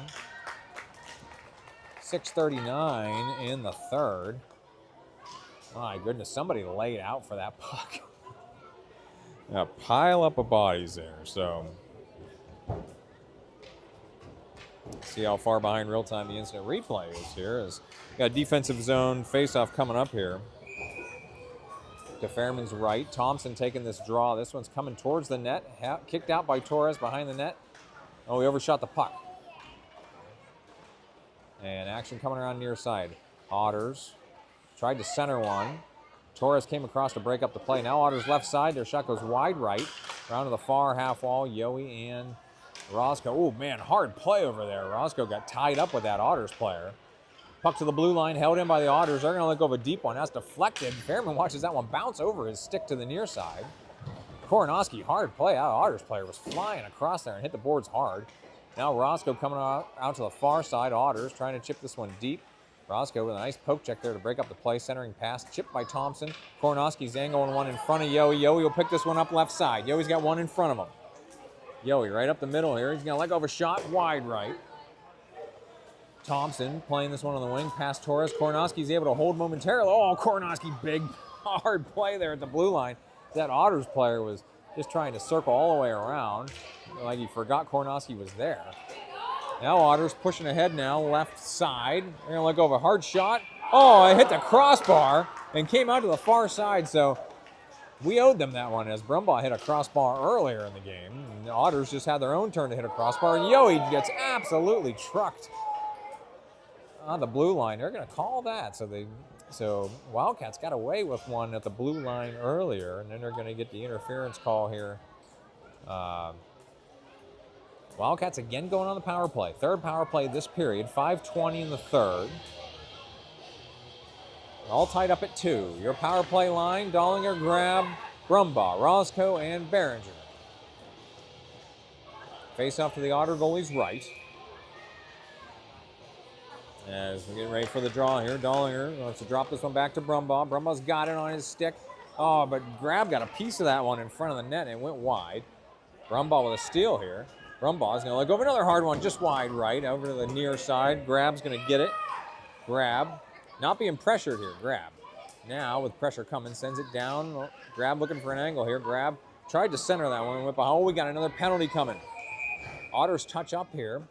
6:39 in the third. My goodness, somebody laid out for that puck. A pile up of bodies there. So see how far behind real time the instant replay is here. As got a defensive zone face-off coming up here. To Fairman's right. Thompson taking this draw. This one's coming towards the net. Kicked out by Torres behind the net. Oh, he overshot the puck. And action coming around near side. Otters tried to center one. Torres came across to break up the play. Now Otters left side. Their shot goes wide right. Around to the far half wall. Yowie and Roscoe. Oh, man, hard play over there. Roscoe got tied up with that Otters player. Puck to the blue line, held in by the Otters. They're going to let go of a deep one. That's deflected. Fairman watches that one bounce over his stick to the near side. Koronowski, hard play. That Otters player was flying across there and hit the boards hard. Now Roscoe coming out to the far side. Otters trying to chip this one deep. Roscoe with a nice poke check there to break up the play. Centering pass, chipped by Thompson. Koronowski's angling one in front of Yowie. Yowie will pick this one up left side. Yowie's got one in front of him. Yowie right up the middle here. He's going to let go of a shot wide right. Thompson playing this one on the wing past Torres. Koronowski's able to hold momentarily. Oh, Koronowski, big, hard play there at the blue line. That Otters player was just trying to circle all the way around. Like he forgot Koronowski was there. Now Otters pushing ahead now, left side. They're going to let go of a hard shot. Oh, it hit the crossbar and came out to the far side. So we owed them that one as Brumbaugh hit a crossbar earlier in the game. And the Otters just had their own turn to hit a crossbar. And Yowie gets absolutely trucked on the blue line. They're going to call that. So Wildcats got away with one at the blue line earlier, and then they're going to get the interference call here. Wildcats again going on the power play. Third power play this period, 5:20 in the third. All tied up at 2. Your power play line, Dollinger, Grab, Brumbaugh, Roscoe, and Behringer. Face off to the Otter goalie's right. As we're getting ready for the draw here, Dollinger wants to drop this one back to Brumbaugh. Brumbaugh's got it on his stick. Oh, but Grab got a piece of that one in front of the net and it went wide. Brumbaugh with a steal here. Brumbaugh's going to let go of another hard one just wide right over to the near side. Grab's going to get it. Grab, not being pressured here. Grab. Now with pressure coming, sends it down. Grab looking for an angle here. Grab tried to center that one. Went behind. Oh, we got another penalty coming. Otters touch up here.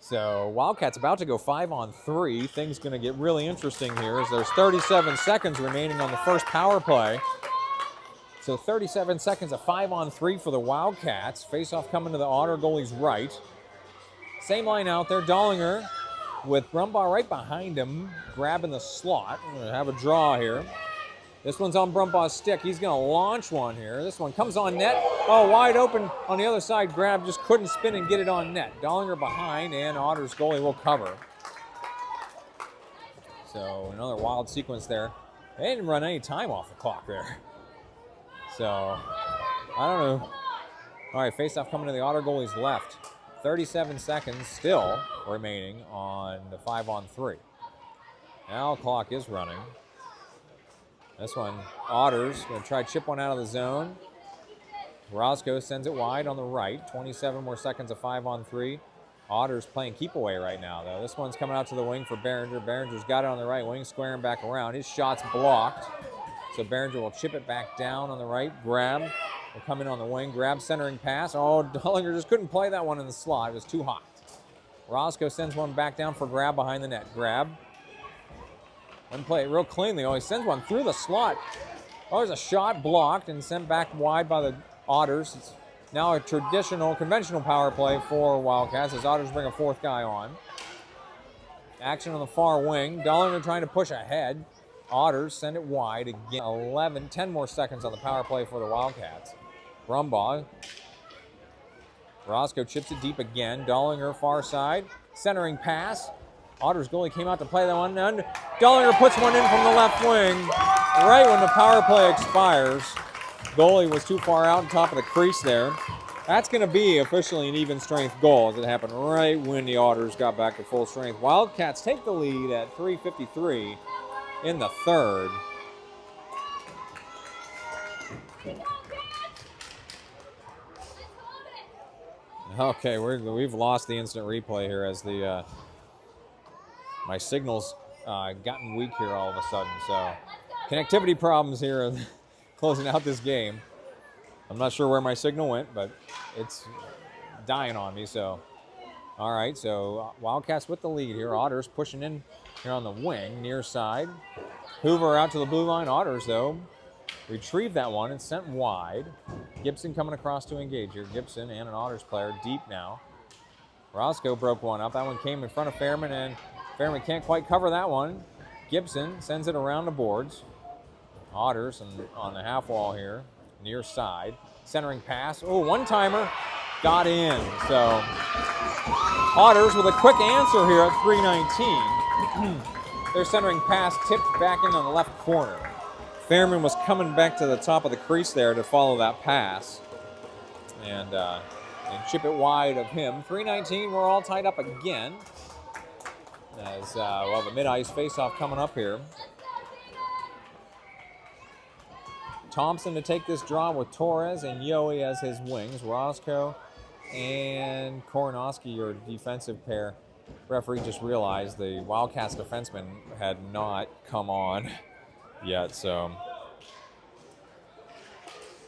So Wildcats about to go 5-on-3. Things going to get really interesting here as there's 37 seconds remaining on the first power play. So 37 seconds, a 5-on-3 for the Wildcats. Face-off coming to the Otter goalie's right. Same line out there. Dollinger with Brumbaugh right behind him, grabbing the slot. We're going to have a draw here. This one's on Brumbaugh's stick. He's going to launch one here. This one comes on net. Oh, wide open on the other side. Grab just couldn't spin and get it on net. Dollinger behind, and Otters goalie will cover. So another wild sequence there. They didn't run any time off the clock there. So, I don't know. All right, face-off coming to the Otter goalie's left. 37 seconds still remaining on the 5-on-3. Now clock is running. This one, Otters going to try to chip one out of the zone. Roscoe sends it wide on the right. 27 more seconds of 5-on-3. Otters playing keep away right now, though. This one's coming out to the wing for Behringer. Behringer's got it on the right wing, squaring back around. His shot's blocked. So Behringer will chip it back down on the right. Grab will come in on the wing. Grab centering pass. Oh, Dollinger just couldn't play that one in the slot. It was too hot. Roscoe sends one back down for Grab behind the net. Grab. One play it real cleanly. Oh, he sends one through the slot. Oh, there's a shot blocked and sent back wide by the Otters. It's now a traditional, conventional power play for Wildcats as Otters bring a fourth guy on. Action on the far wing. Dollinger trying to push ahead. Otters send it wide again. 10 more seconds on the power play for the Wildcats. Brumbaugh. Roscoe chips it deep again. Dollinger far side. Centering pass. Otters goalie came out to play that one. And Dollinger puts one in from the left wing right when the power play expires. Goalie was too far out on top of the crease there. That's going to be officially an even strength goal as it happened right when the Otters got back to full strength. Wildcats take the lead at 3:53 in the third. Okay, we've lost the instant replay here as the my signal's gotten weak here all of a sudden. So connectivity problems here closing out this game. I'm not sure where my signal went, but it's dying on me, so. All right, so Wildcats with the lead here. Otters pushing in here on the wing, near side. Hoover out to the blue line. Otters, though, retrieved that one and sent wide. Gibson coming across to engage here. Gibson and an Otters player deep now. Roscoe broke one up. That one came in front of Fairman, and Fairman can't quite cover that one. Gibson sends it around the boards. Otters on the half wall here, near side. Centering pass. Oh, one-timer. Got in. So Otters with a quick answer here at 3:19. Their centering pass tipped back in on the left corner. Fairman was coming back to the top of the crease there to follow that pass. And chip it wide of him. 3:19, we're all tied up again. As we'll have a mid-ice face-off coming up here. Thompson to take this draw with Torres and Yohe as his wings. Roscoe and Koronowski, your defensive pair. Referee just realized the Wildcats defenseman had not come on yet, so.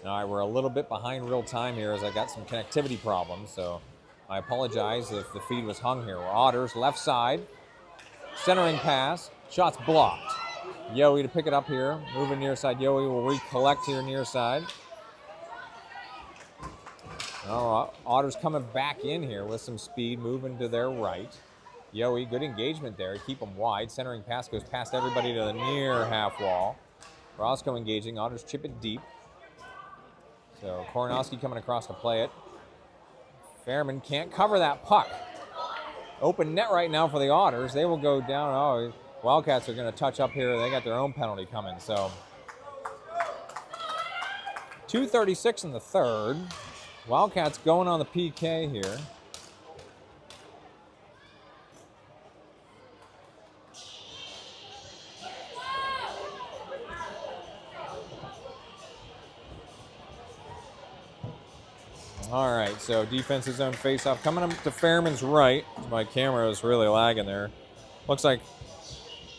All right, we're a little bit behind real time here as I got some connectivity problems, so I apologize if the feed was hung here. We're Otters, left side, centering pass, shots blocked. Yohe to pick it up here, moving near side. Yohe will recollect here near side. Otters coming back in here with some speed, moving to their right. Yohe, good engagement there, keep them wide. Centering pass goes past everybody to the near half wall. Roscoe engaging, Otters chip it deep. So Koronowski coming across to play it. Fairman can't cover that puck. Open net right now for the Otters. They will go down. Oh, Wildcats are going to touch up here. They got their own penalty coming. So 2:36 in the third. Wildcats going on the PK here. All right, so defensive zone faceoff coming up to Fairman's right. My camera is really lagging there. Looks like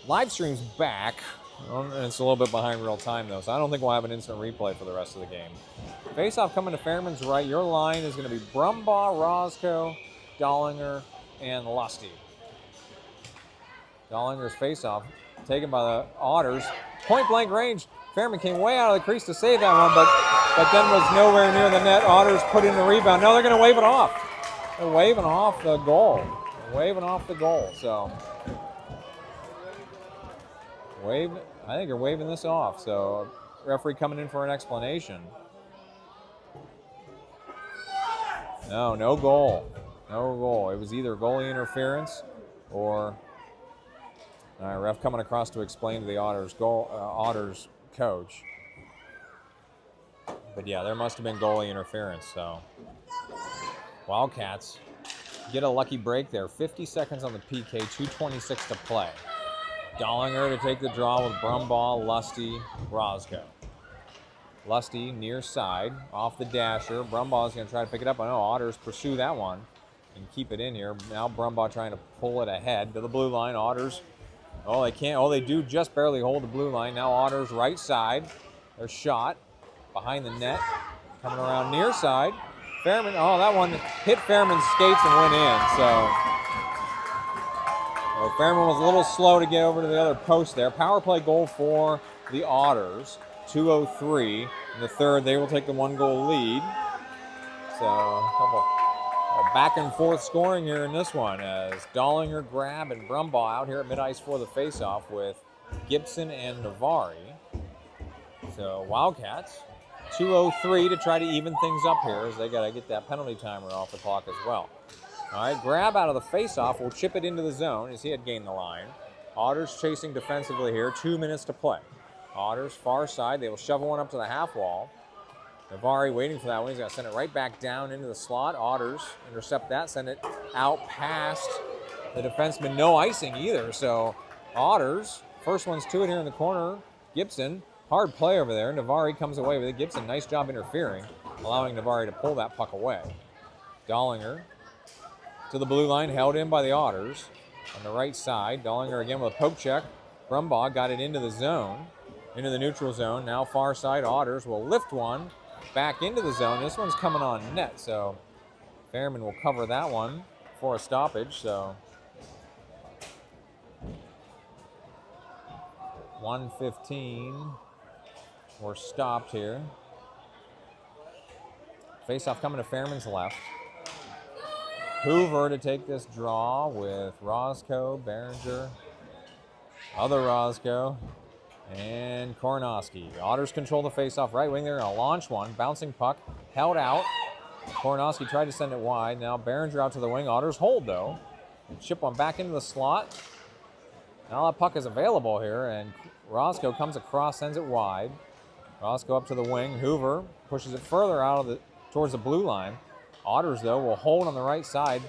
live stream's back. It's a little bit behind real time though, so I don't think we'll have an instant replay for the rest of the game. Faceoff coming to Fairman's right. Your line is going to be Brumbaugh, Roscoe, Dollinger, and Lusty. Dollinger's faceoff taken by the Otters. Point blank range. Fairman came way out of the crease to save that one, but then was nowhere near the net. Otters put in the rebound. Now they're going to wave it off. They're waving off the goal. They're waving off the goal. So I think they're waving this off. So referee coming in for an explanation. No goal. No goal. It was either goalie interference or ref coming across to explain to the Otters coach. But yeah, there must have been goalie interference. So Wildcats get a lucky break there. 50 seconds on the PK, 2:26 to play. Dollinger to take the draw with Brumbaugh, Lusty, Roscoe. Lusty near side, off the dasher. Brumbaugh is going to try to pick it up. I know Otters pursue that one and keep it in here. Now Brumbaugh trying to pull it ahead to the blue line. Otters, they can't. They do just barely hold the blue line. Now Otters right side. Their shot behind the net. Coming around near side. Fairman, that one hit Fairman's skates and went in. So Fairman was a little slow to get over to the other post there. Power play goal for the Otters. 2:03 in the third. They will take the 1-goal lead. So a couple back and forth scoring here in this one as Dollinger, Grab, and Brumbaugh out here at mid-ice for the faceoff with Gibson and Navari. So Wildcats, 2:03 to try to even things up here as they got to get that penalty timer off the clock as well. All right, Grab out of the faceoff will chip it into the zone as he had gained the line. Otters chasing defensively here, 2 minutes to play. Otters far side, they will shovel one up to the half wall. Navari waiting for that one. He's going to send it right back down into the slot. Otters intercept that, send it out past the defenseman. No icing either. So Otters, first one's to it here in the corner. Gibson, hard play over there. Navari comes away with it. Gibson, nice job interfering, allowing Navari to pull that puck away. Dollinger to the blue line, held in by the Otters. On the right side, Dollinger again with a poke check. Brumbaugh got it into the zone, into the neutral zone. Now far side, Otters will lift one back into the zone. This one's coming on net, so Fairman will cover that one for a stoppage. So 1:15. We're stopped here. Face-off coming to Fairman's left. Hoover to take this draw with Roscoe, Behringer, other Roscoe, and Kornoski. Otters control the face-off right wing. They're going to launch one. Bouncing puck, held out. Kornoski tried to send it wide. Now Behringer out to the wing. Otters hold, though. Chip one back into the slot. Now that puck is available here, and Roscoe comes across, sends it wide. Roscoe up to the wing. Hoover pushes it further out towards the blue line. Otters, though, will hold on the right side.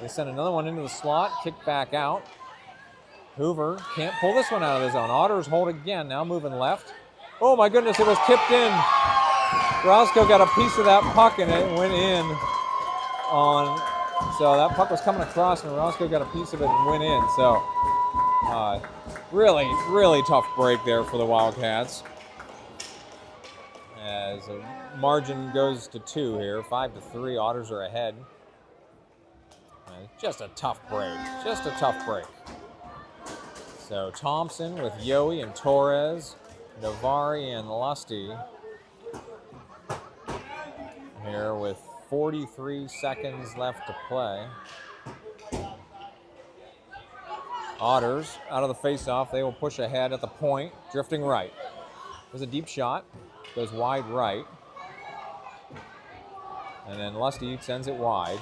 They send another one into the slot, kick back out. Hoover can't pull this one out of the zone. Otters hold again, now moving left. Oh my goodness, it was tipped in. Roscoe got a piece of that puck and it went in so that puck was coming across and Roscoe got a piece of it and went in. So really, really tough break there for the Wildcats. As the margin goes to 2 here, 5-3, Otters are ahead. Just a tough break, just a tough break. So Thompson with Yohe and Torres, Navari and Lusty here with 43 seconds left to play. Otters out of the face-off, they will push ahead at the point, drifting right. There's a deep shot. Goes wide right. And then Lusty sends it wide.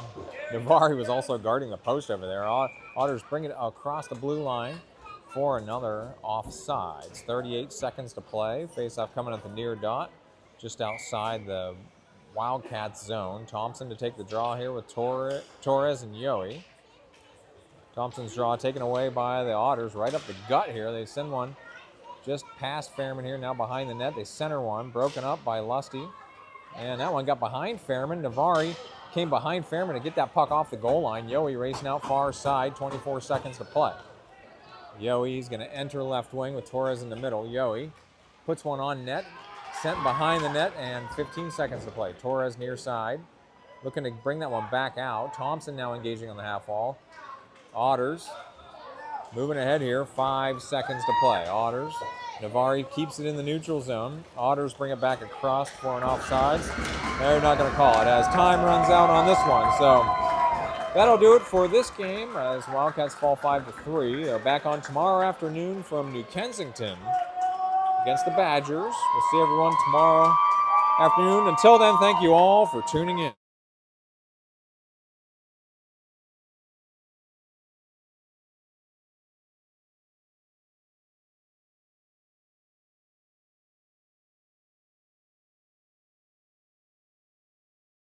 Navari was also guarding the post over there. Otters bring it across the blue line for another offsides. 38 seconds to play. Face-off coming at the near dot, just outside the Wildcats zone. Thompson to take the draw here with Torres and Yohe. Thompson's draw taken away by the Otters right up the gut here. They send one just past Fairman here, now behind the net. They center one, broken up by Lusty. And that one got behind Fairman. Navari came behind Fairman to get that puck off the goal line. Yohe racing out far side, 24 seconds to play. Yohe's going to enter left wing with Torres in the middle. Yohe puts one on net, sent behind the net, and 15 seconds to play. Torres near side, looking to bring that one back out. Thompson now engaging on the half wall. Otters moving ahead here, 5 seconds to play. Otters, Navari keeps it in the neutral zone. Otters bring it back across for an offsides. They're not going to call it as time runs out on this one. So that'll do it for this game as Wildcats fall 5-3. They're back on tomorrow afternoon from New Kensington against the Badgers. We'll see everyone tomorrow afternoon. Until then, thank you all for tuning in.